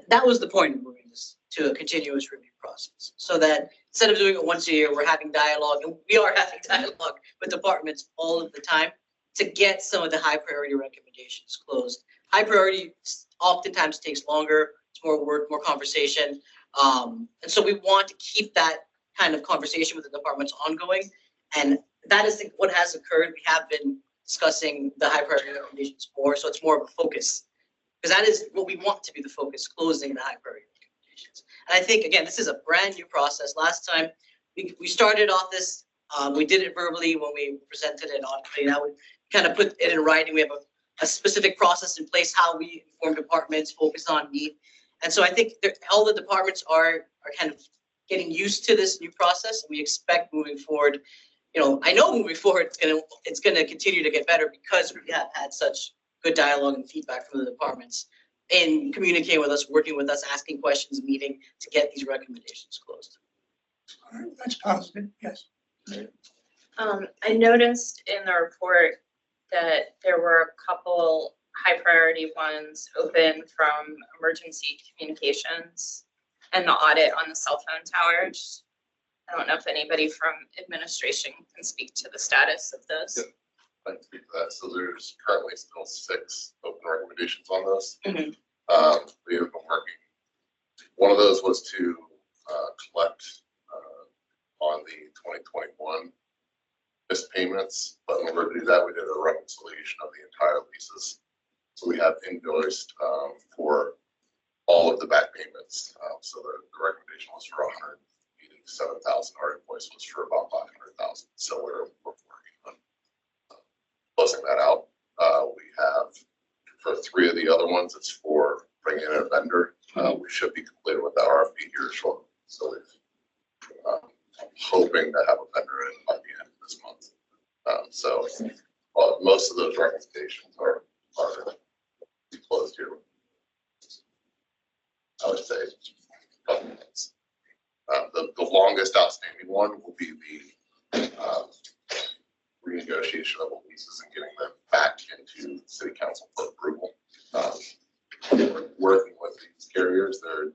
That was the point of moving this to a continuous review process, so that instead of doing it once a year, we're having dialogue, and we are having dialogue with departments all of the time to get some of the high priority recommendations closed. High priority oftentimes takes longer, it's more work, more conversation. And so we want to keep that kind of conversation with the departments ongoing. And that is what has occurred. We have been discussing the high priority recommendations more, so it's more of a focus. Because that is what we want to be the focus, closing the high priority recommendations. And I think, again, this is a brand new process. Last time we started off this, we did it verbally when we presented it on committee. Now we kind of put it in writing. We have a specific process in place, how we inform departments, focus on need. And so I think all the departments are kind of getting used to this new process. And we expect moving forward, I know moving forward, it's gonna continue to get better because we have had such good dialogue and feedback from the departments in communicating with us, working with us, asking questions, meeting to get these recommendations closed. All right, that's positive, yes. I noticed in the report that there were a couple high priority ones open from emergency communications and the audit on the cell phone towers. I don't know if anybody from administration can speak to the status of those. Yeah, I can speak to that. So there's currently still 6 open recommendations on those. We have been working. One of those was to collect on the 2021 missed payments, but in order to do that, we did a reconciliation of the entire leases. So we have invoiced for all of the back payments. So the recommendation was for $187,000. Our invoice was for about $500,000. So we're working on closing that out. We have for 3 of the other ones, it's for bringing in a vendor. We should be completed with that RFP here shortly. So we're hoping to have a vendor in by the end of this month. So most of those recommendations are closed here. I would say a couple months. The longest outstanding one will be the renegotiation of the leases and getting them back into city council for approval. We're working with these carriers. They're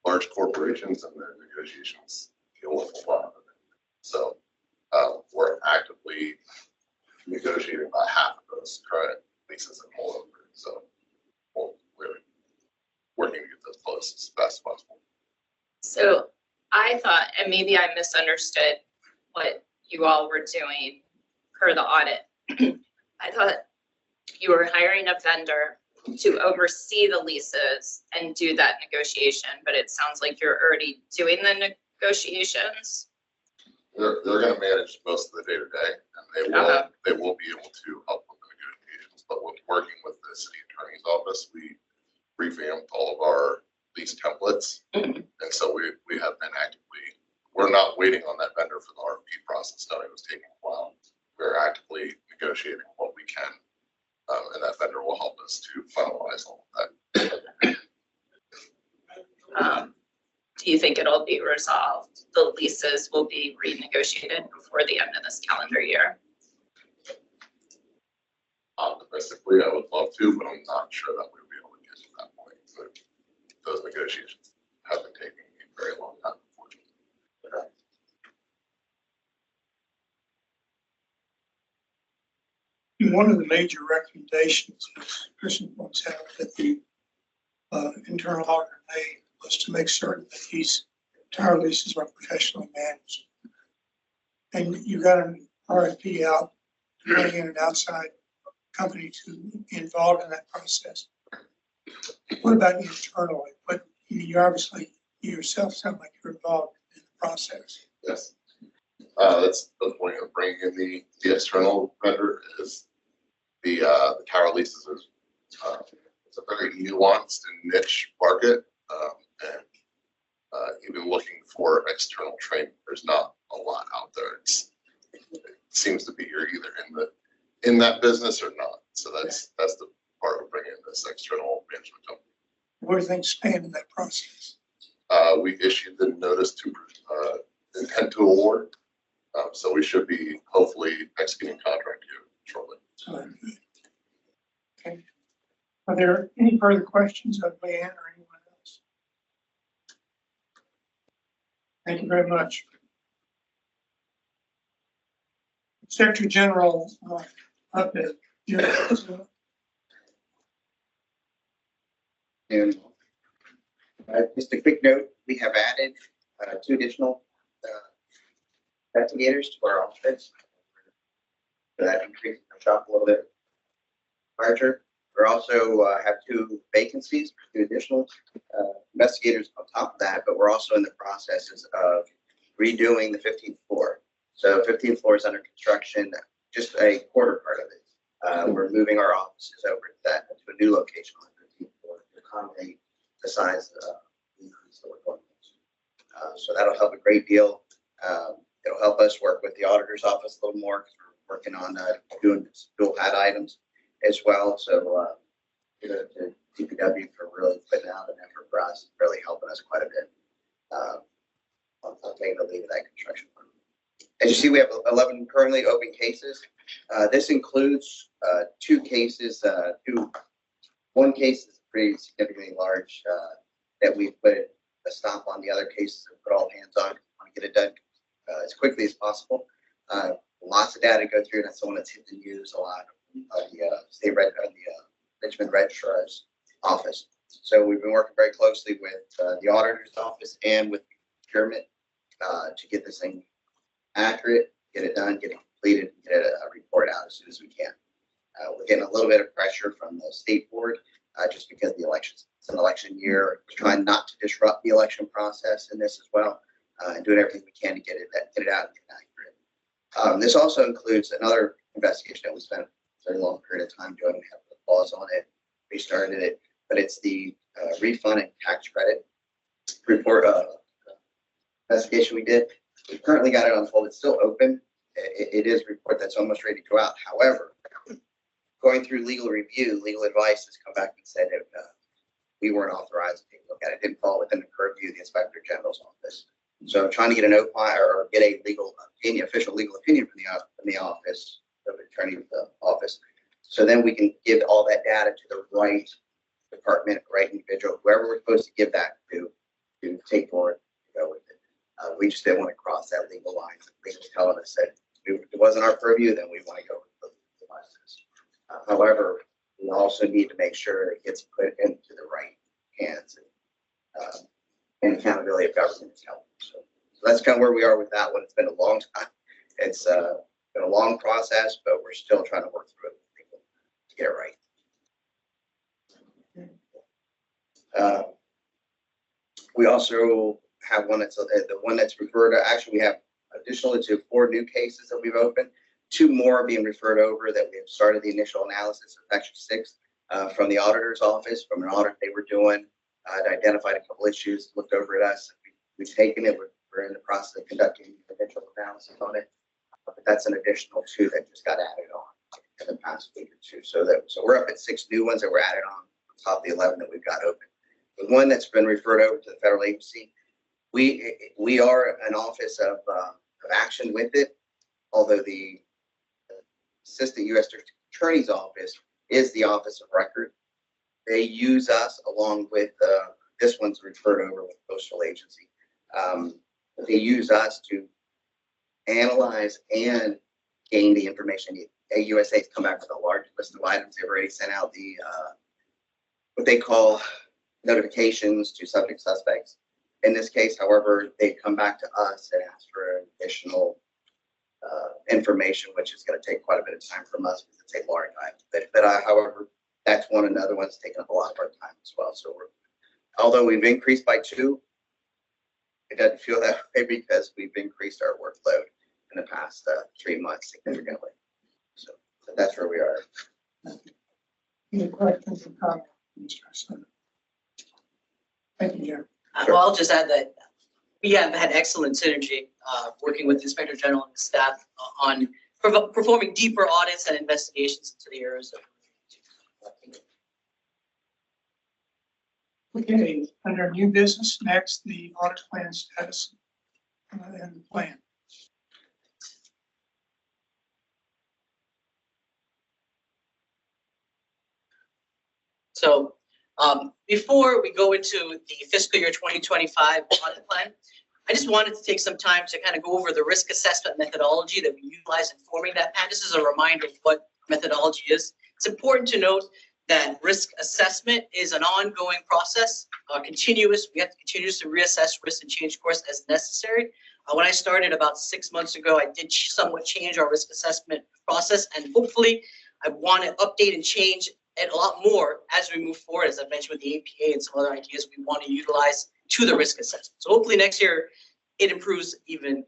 large corporations and their negotiations deal with a lot of it. So we're actively negotiating about half of those current leases and more over. So we're working to get those closed as fast as possible. So I thought, and maybe I misunderstood what you all were doing per the audit. I thought you were hiring a vendor to oversee the leases and do that negotiation, but it sounds like you're already doing the negotiations. They're going to manage most of the day to day, and they will be able to help with the negotiations. But when working with the city attorney's office, we revamped all of our lease templates, and so we have been actively. We're not waiting on that vendor for the RFP process. No, it was taking a while. We're actively negotiating what we can, and that vendor will help us to finalize all of that. Do you think it'll be resolved? The leases will be renegotiated before the end of this calendar year? Optimistically, I would love to, but I'm not sure that we'll be able to get to that point. But those negotiations have been taking a very long time, unfortunately. one of the major recommendations, as Christian points out, that the internal auditor made was to make certain that these tower leases are professionally managed. And you got an RFP out to bring in an outside company to be involved in that process. What about internally? But you obviously, you yourself sound like you're involved in the process. Yes. That's the point of bringing in the external vendor is the tower leases is it's a very nuanced and niche market, and even looking for external training, there's not a lot out there. It seems to be you're either in that business or not. So that's the part of bringing in this external management company. What do you think stand in that process? We issued the notice to intent to award. So we should be hopefully executing contract here shortly. Okay. Are there any further questions of Leanne or anyone else? Thank you very much. Secretary General update. And just a quick note, we have added 2 additional investigators to our office. So that increases our shop a little bit larger. We also have 2 vacancies, 2 additional investigators on top of that, but we're also in the processes of redoing the 15th floor. So 15th floor is under construction, just a quarter part of it. We're moving our offices over to a new location on the 15th floor to accommodate the size of the increase that we're going to. So that'll help a great deal. It'll help us work with the auditor's office a little more because we're working on doing dual hat items as well. So to DPW for really putting out an effort for us, really helping us quite a bit. I'll take the lead of that construction. As you see, we have 11 currently open cases. This includes 2 cases. One case is pretty significantly large that we put a stop on. The other cases and put all hands on. Want to get it done as quickly as possible. Lots of data to go through. And that's the one that's hit the news a lot of the Richmond Registrar's office. So we've been working very closely with the auditor's office and with procurement to get this thing accurate, get it done, get it completed, and get a report out as soon as we can. We're getting a little bit of pressure from the state board just because the elections, it's an election year. We're trying not to disrupt the election process in this as well, and doing everything we can to get it out and get accurate. This also includes another investigation that we spent a very long period of time doing. We have the pause on it, restarted it, but it's the refund and tax credit report investigation we did. We've currently got it on hold. It's still open. It is a report that's almost ready to go out. However, going through legal review, legal advice has come back and said that we weren't authorized to take a look at it. It didn't fall within the purview of the Inspector General's office. So I'm trying to get an OPI or get a legal opinion, official legal opinion from the office, of the attorney's office. So then we can give all that data to the right department, right individual, whoever we're supposed to give that to take forward, go with it. We just didn't want to cross that legal line. Legal's telling us that if it wasn't our purview, then we want to go with the license. However, we also need to make sure it gets put into the right hands and accountability of government is helpful. So that's kind of where we are with that one. It's been a long time. It's been a long process, but we're still trying to work through it with people to get it right. We also have one that's the one that's referred to. Actually, we have additionally to 4 new cases that we've opened. 2 more are being referred over that we have started the initial analysis of actually 6 from the auditor's office, from an audit they were doing. Identified a couple issues, looked over at us. We've taken it. We're in the process of conducting the initial analysis on it. But that's an additional 2 that just got added on in the past week or 2. So we're up at 6 new ones that were added on top of the 11 that we've got open. The one that's been referred over to the federal agency, we are an office of action with it, although the Assistant U.S. Attorney's Office is the office of record. They use us along with this one's referred over with Postal Agency. They use us to analyze and gain the information AUSA has come back with a large list of items. They've already sent out the what they call notifications to subject suspects. In this case, however, they come back to us and ask for additional information, which is going to take quite a bit of time from us because it's a large item. But however, that's one, another one's taking up a lot of our time as well. So although we've increased by 2, it doesn't feel that way because we've increased our workload in the past 3 months significantly. So that's where we are. Any questions or comments, Mr. Senator? Thank you, Jim. Well, I'll just add that we have had excellent synergy working with the Inspector General and the staff on performing deeper audits and investigations into the areas of. Okay, under new business, next, the audit plan status and the plan. So before we go into the fiscal year 2025 audit plan, I just wanted to take some time to kind of go over the risk assessment methodology that we utilize in forming that plan. This is a reminder of what methodology is. It's important to note that risk assessment is an ongoing process, continuous. We have to continuously reassess risk and change course as necessary. When I started about 6 months ago, I did somewhat change our risk assessment process, and hopefully I want to update and change it a lot more as we move forward, as I mentioned with the APA and some other ideas we want to utilize to the risk assessment. So hopefully next year it improves even more.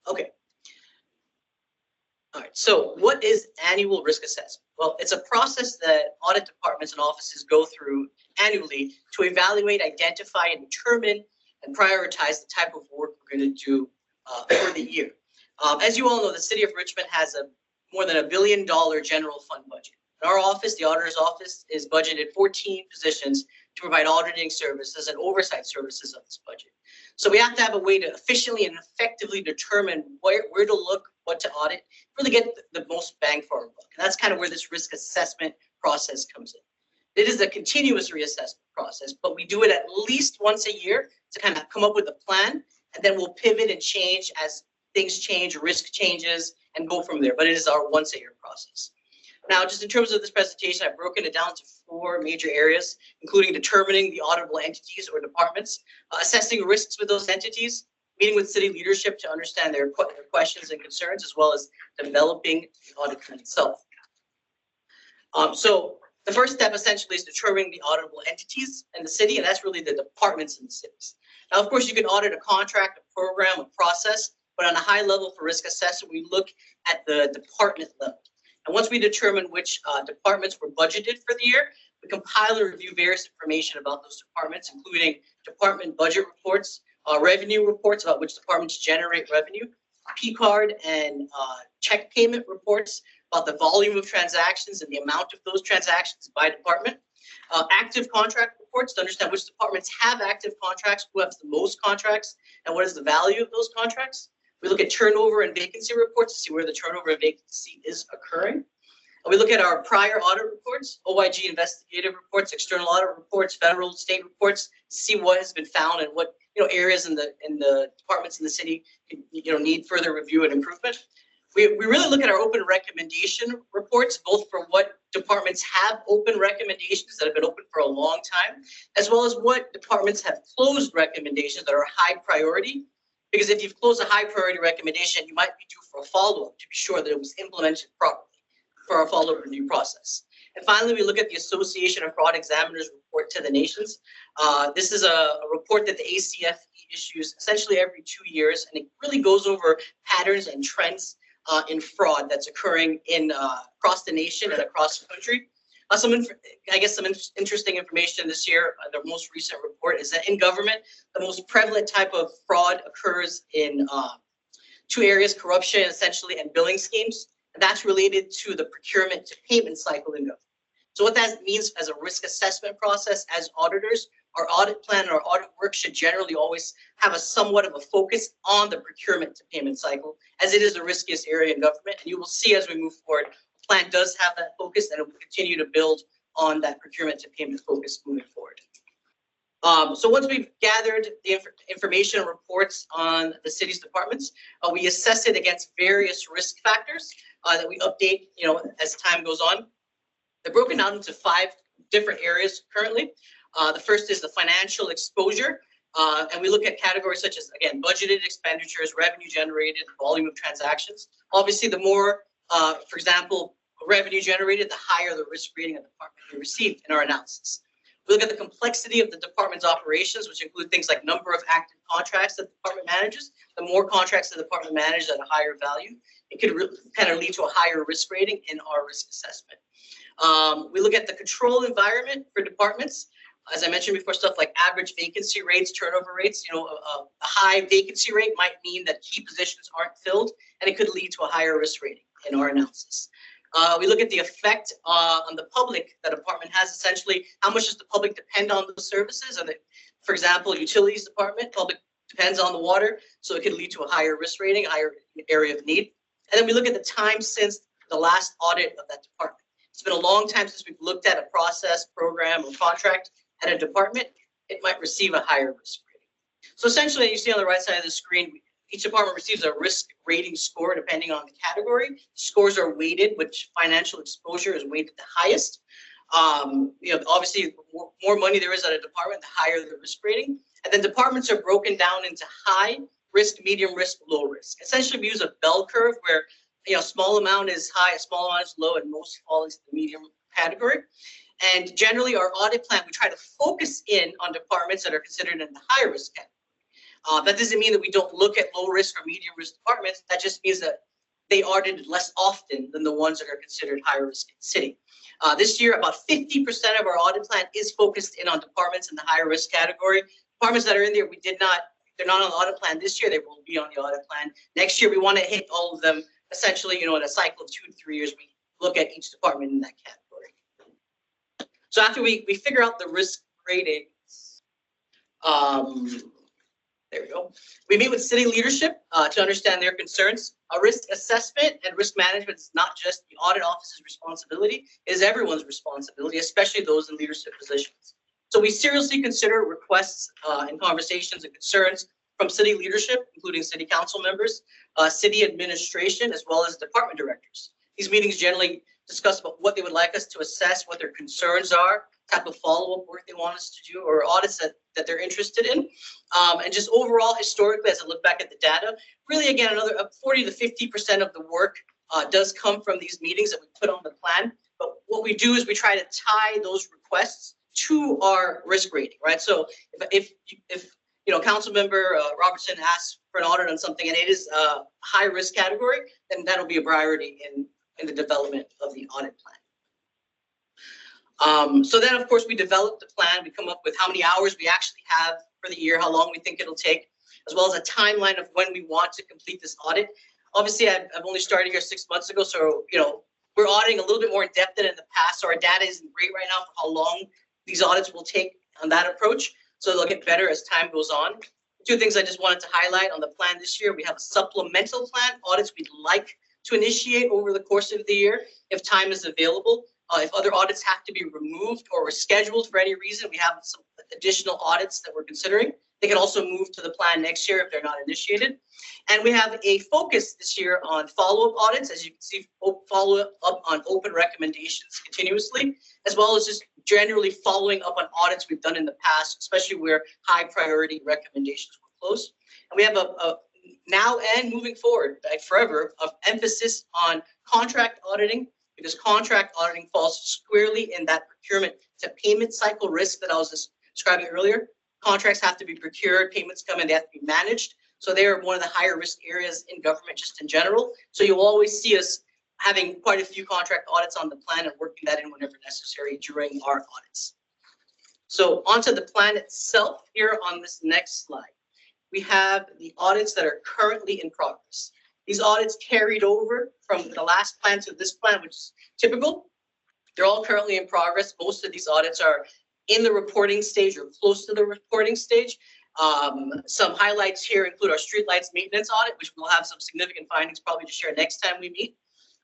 Okay. All right, so what is annual risk assessment? Well, it's a process that audit departments and offices go through annually to evaluate, identify, and determine and prioritize the type of work we're going to do for the year. As you all know, the city of Richmond has a more than $1 billion general fund budget. In our office, the auditor's office, is budgeted 14 positions to provide auditing services and oversight services of this budget. So we have to have a way to efficiently and effectively determine where to look, what to audit, really get the most bang for our buck. And that's kind of where this risk assessment process comes in. It is a continuous reassessment process, but we do it at least once a year to kind of come up with a plan, and then we'll pivot and change as things change, risk changes, and go from there. But it is our once a year process. Now, just in terms of this presentation, I've broken it down to 4 major areas, including determining the auditable entities or departments, assessing risks with those entities, meeting with city leadership to understand their questions and concerns, as well as developing the audit plan itself. So the first step essentially is determining the auditable entities in the city, and that's really the departments in the cities. Now, of course, you can audit a contract, a program, a process, but on a high level for risk assessment, we look at the department level. And once we determine which departments were budgeted for the year, we compile and review various information about those departments, including department budget reports, revenue reports about which departments generate revenue, P-card and check payment reports about the volume of transactions and the amount of those transactions by department, active contract reports to understand which departments have active contracts, who has the most contracts, and what is the value of those contracts. We look at turnover and vacancy reports to see where the turnover and vacancy is occurring. We look at our prior audit reports, OIG investigative reports, external audit reports, federal, state reports, to see what has been found and what areas in the departments in the city need further review and improvement. We really look at our open recommendation reports, both for what departments have open recommendations that have been open for a long time, as well as what departments have closed recommendations that are high priority. Because if you've closed a high priority recommendation, you might be due for a follow-up to be sure that it was implemented properly for our follow-up review process. And finally, we look at the Association of Fraud Examiners report to the nations. This is a report that the ACFE issues essentially every 2 years, and it really goes over patterns and trends in fraud that's occurring across the nation and across the country. Some interesting information this year, the most recent report is that in government, the most prevalent type of fraud occurs in 2 areas, corruption essentially and billing schemes. And that's related to the procurement to payment cycle in government. So what that means as a risk assessment process as auditors, our audit plan and our audit work should generally always have a somewhat of a focus on the procurement to payment cycle, as it is the riskiest area in government. And you will see as we move forward, the plan does have that focus, and it will continue to build on that procurement to payment focus moving forward. So once we've gathered the information and reports on the city's departments, we assess it against various risk factors that we update, as time goes on. They're broken down into 5 different areas currently. The first is the financial exposure. And we look at categories such as, again, budgeted expenditures, revenue generated, volume of transactions. Obviously, the more, for example, revenue generated, the higher the risk rating of the department we received in our analysis. We look at the complexity of the department's operations, which include things like number of active contracts that the department manages. The more contracts the department manages at a higher value, it could kind of lead to a higher risk rating in our risk assessment. We look at the control environment for departments. As I mentioned before, stuff like average vacancy rates, turnover rates. A high vacancy rate might mean that key positions aren't filled, and it could lead to a higher risk rating in our analysis. We look at the effect on the public that a department has. Essentially, how much does the public depend on those services? And for example, utilities department, public depends on the water, so it could lead to a higher risk rating, higher area of need. And then we look at the time since the last audit of that department. It's been a long time since we've looked at a process, program, or contract at a department. It might receive a higher risk rating. So essentially, you see on the right side of the screen, each department receives a risk rating score depending on the category. Scores are weighted, which financial exposure is weighted the highest. Obviously, the more money there is at a department, the higher the risk rating. And then departments are broken down into high risk, medium risk, low risk. Essentially, we use a bell curve where small amount is high, a small amount is low, and most fall into the medium category. And generally, our audit plan, we try to focus in on departments that are considered in the high risk category. That doesn't mean that we don't look at low risk or medium risk departments. That just means that they audited less often than the ones that are considered high risk in the city. This year, about 50% of our audit plan is focused in on departments in the higher risk category. Departments that are in there, they're not on the audit plan this year, they will be on the audit plan. Next year, we want to hit all of them essentially, in a cycle of 2 to 3 years, we look at each department in that category. So after we figure out the risk ratings, there we go. We meet with city leadership to understand their concerns. A risk assessment and risk management is not just the audit office's responsibility, it is everyone's responsibility, especially those in leadership positions. So we seriously consider requests and conversations and concerns from city leadership, including city council members, city administration, as well as department directors. These meetings generally discuss about what they would like us to assess, what their concerns are, type of follow-up work they want us to do, or audits that they're interested in. And just overall, historically, as I look back at the data, really, again, another 40 to 50% of the work does come from these meetings that we put on the plan. But what we do is we try to tie those requests to our risk rating, right? So if council member Robertson asks for an audit on something and it is a high risk category, then that'll be a priority in the development of the audit plan. So then, of course, we develop the plan. We come up with how many hours we actually have for the year, how long we think it'll take, as well as a timeline of when we want to complete this audit. Obviously, I've only started here 6 months ago, so we're auditing a little bit more in depth than in the past. So our data isn't great right now for how long these audits will take on that approach. So they'll get better as time goes on. 2 things I just wanted to highlight on the plan this year. We have a supplemental plan, audits we'd like to initiate over the course of the year if time is available. If other audits have to be removed or rescheduled for any reason, we have some additional audits that we're considering. They can also move to the plan next year if they're not initiated. And we have a focus this year on follow-up audits, as you can see, follow up on open recommendations continuously, as well as just generally following up on audits we've done in the past, especially where high priority recommendations were closed. And we have a now and moving forward, like forever, of emphasis on contract auditing, because contract auditing falls squarely in that procurement to payment cycle risk that I was describing earlier. Contracts have to be procured, payments come in, they have to be managed. So they are one of the higher risk areas in government just in general. So you'll always see us having quite a few contract audits on the plan and working that in whenever necessary during our audits. So onto the plan itself here on this next slide. We have the audits that are currently in progress. These audits carried over from the last plan to this plan, which is typical. They're all currently in progress. Most of these audits are in the reporting stage or close to the reporting stage. Some highlights here include our streetlights maintenance audit, which we'll have some significant findings probably to share next time we meet.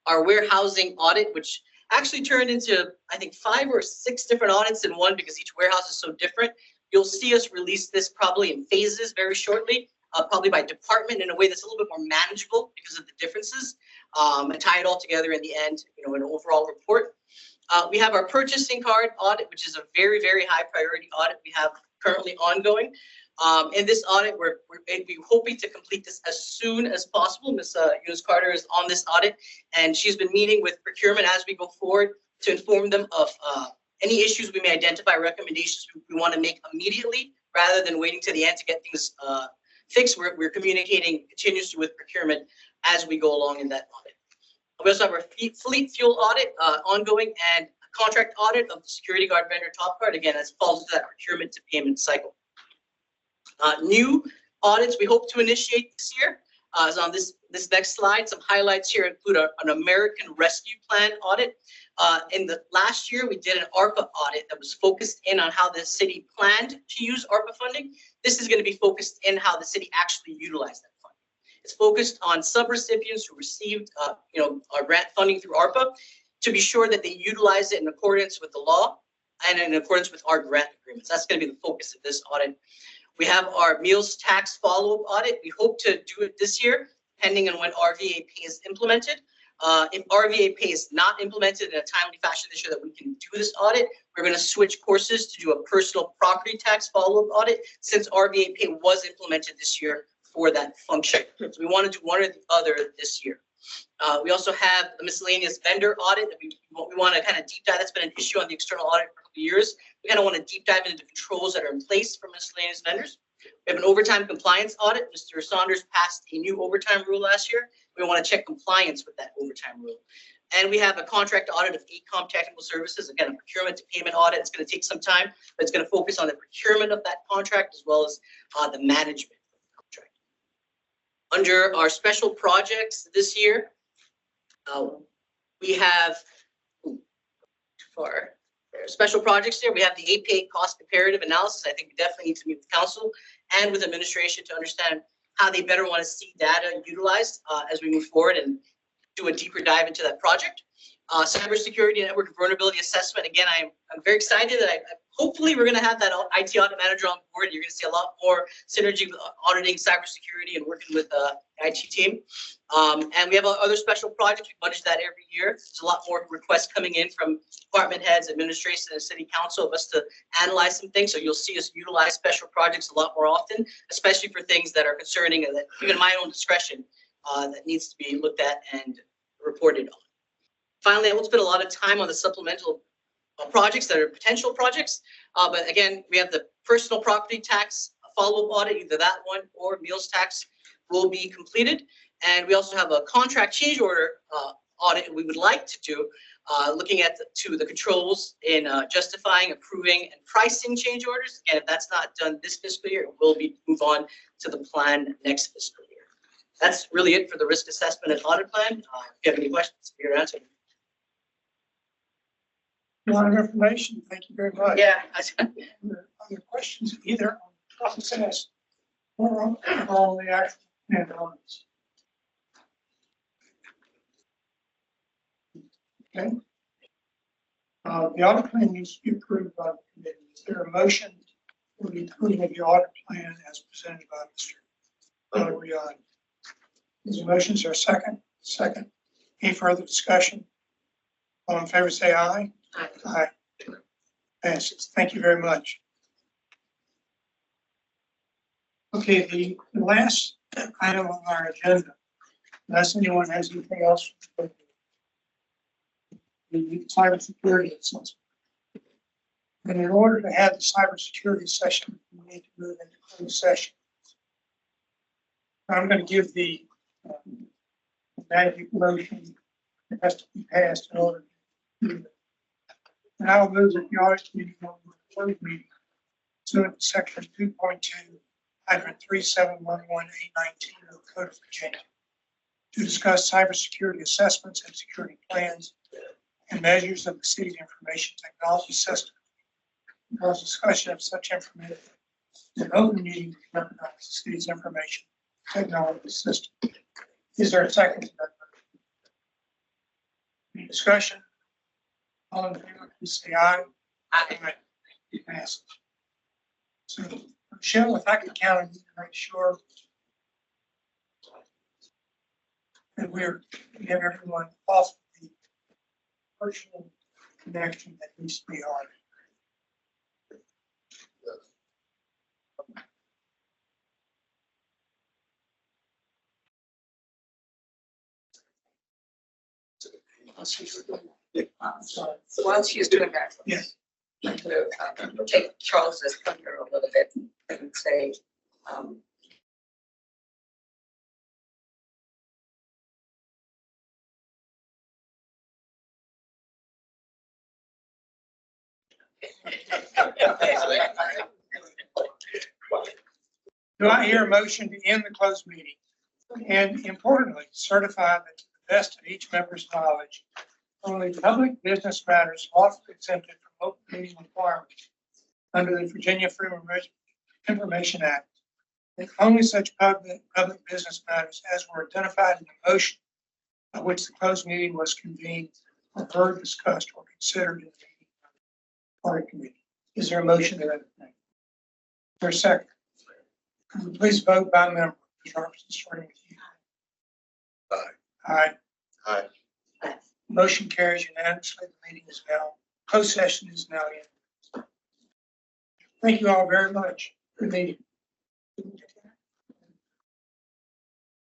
Our warehousing audit, which actually turned into, I think, 5 or 6 different audits in one because each warehouse is so different. You'll see us release this probably in phases very shortly, probably by department in a way that's a little bit more manageable because of the differences, and tie it all together in the end, in an overall report. We have our purchasing card audit, which is a very, very high priority audit we have currently ongoing. In this audit, we're hoping to complete this as soon as possible. Ms. Eunice Carter is on this audit, and she's been meeting with procurement as we go forward to inform them of any issues we may identify, recommendations we want to make immediately, rather than waiting to the end to get things fixed. We're communicating continuously with procurement as we go along in that audit. We also have our fleet fuel audit ongoing, and a contract audit of the security guard vendor Top Guard, again, as falls into that procurement to payment cycle. New audits we hope to initiate this year is on this next slide. Some highlights here include an American Rescue Plan audit. In the last year, we did an ARPA audit that was focused in on how the city planned to use ARPA funding. This is going to be focused in how the city actually utilized that funding. It's focused on subrecipients who received, our grant funding through ARPA, to be sure that they utilize it in accordance with the law and in accordance with our grant agreements. That's going to be the focus of this audit. We have our meals tax follow-up audit. We hope to do it this year, depending on when RVA pay is implemented. If RVA pay is not implemented in a timely fashion this year that we can do this audit, we're going to switch courses to do a personal property tax follow-up audit, since RVA pay was implemented this year for that function. So we want to do one or the other this year. We also have the miscellaneous vendor audit that we want to kind of deep dive. That's been an issue on the external audit for a couple of years. We kind of want to deep dive into the controls that are in place for miscellaneous vendors. We have an overtime compliance audit. Mr. Saunders passed a new overtime rule last year. We want to check compliance with that overtime rule. And we have a contract audit of AECOM Technical Services, again, a procurement to payment audit. It's going to take some time, but it's going to focus on the procurement of that contract as well as the management of the contract. Under our special projects this year, we have for special projects here, we have the APA cost comparative analysis. I think we definitely need to meet with council and with administration to understand how they better want to see data utilized as we move forward and do a deeper dive into that project. Cybersecurity and network vulnerability assessment. Again, I'm very excited that hopefully we're going to have that IT audit manager on board. You're going to see a lot more synergy with auditing cybersecurity and working with the IT team. And we have other special projects. We budget that every year. There's a lot more requests coming in from department heads, administration, and city council of us to analyze some things. So you'll see us utilize special projects a lot more often, especially for things that are concerning and that even my own discretion that needs to be looked at and reported on. Finally, I won't spend a lot of time on the supplemental projects that are potential projects. But again, we have the personal property tax follow-up audit, either that one or meals tax will be completed. And we also have a contract change order audit we would like to do, looking at the controls in justifying, approving, and pricing change orders. Again, if that's not done this fiscal year, it will be move on to the plan next fiscal year. That's really it for the risk assessment and audit plan. If you have any questions, here to answer. A lot of information. Thank you very much. Yeah. Other questions either on the process or on the actual analysis? Okay. The audit plan needs to be approved by the committee. Is there a motion for the approval of the audit plan as presented by Mr. Rion? Is there motions or a second? Second. Any further discussion? All in favor, say aye. Aye. Aye. Passes. Thank you very much. Okay, the last item on our agenda, unless anyone has anything else, the cybersecurity assessment. And in order to have the cybersecurity session, we need to move into closed session. I'm going to give the magic motion that has to be passed in order to do it. And I will move that the audit committee will close meeting pursuant to section 2.2, hydrant 3711819 of the Code of Virginia to discuss cybersecurity assessments and security plans and measures of the city's information technology system. Because discussion of such information in an open meeting to recognize the city's information technology system. Is there a second to that motion? Any discussion? All in favor, please say aye. Aye. It passes. So Michelle, if I could count on you to make sure that we have everyone off the virtual connection that needs to be on. So while she's doing that. Yes. I'm going to take Charles's thunder a little bit and say, Do I hear a motion to end the closed meeting? And importantly, certify that to the best of each member's knowledge, only public business matters lawfully exempted from open meeting requirements under the Virginia Freedom of Information Act. And only such public business matters as were identified in the motion by which the closed meeting was convened or heard, discussed, or considered in the meeting of the audit committee. Is there a motion to that effect? Is there a second? Please vote by member. Ms. Robertson, starting with you. Aye. Aye. Motion carries unanimously. The meeting is now, closed session is now in. Thank you all very much. Good meeting.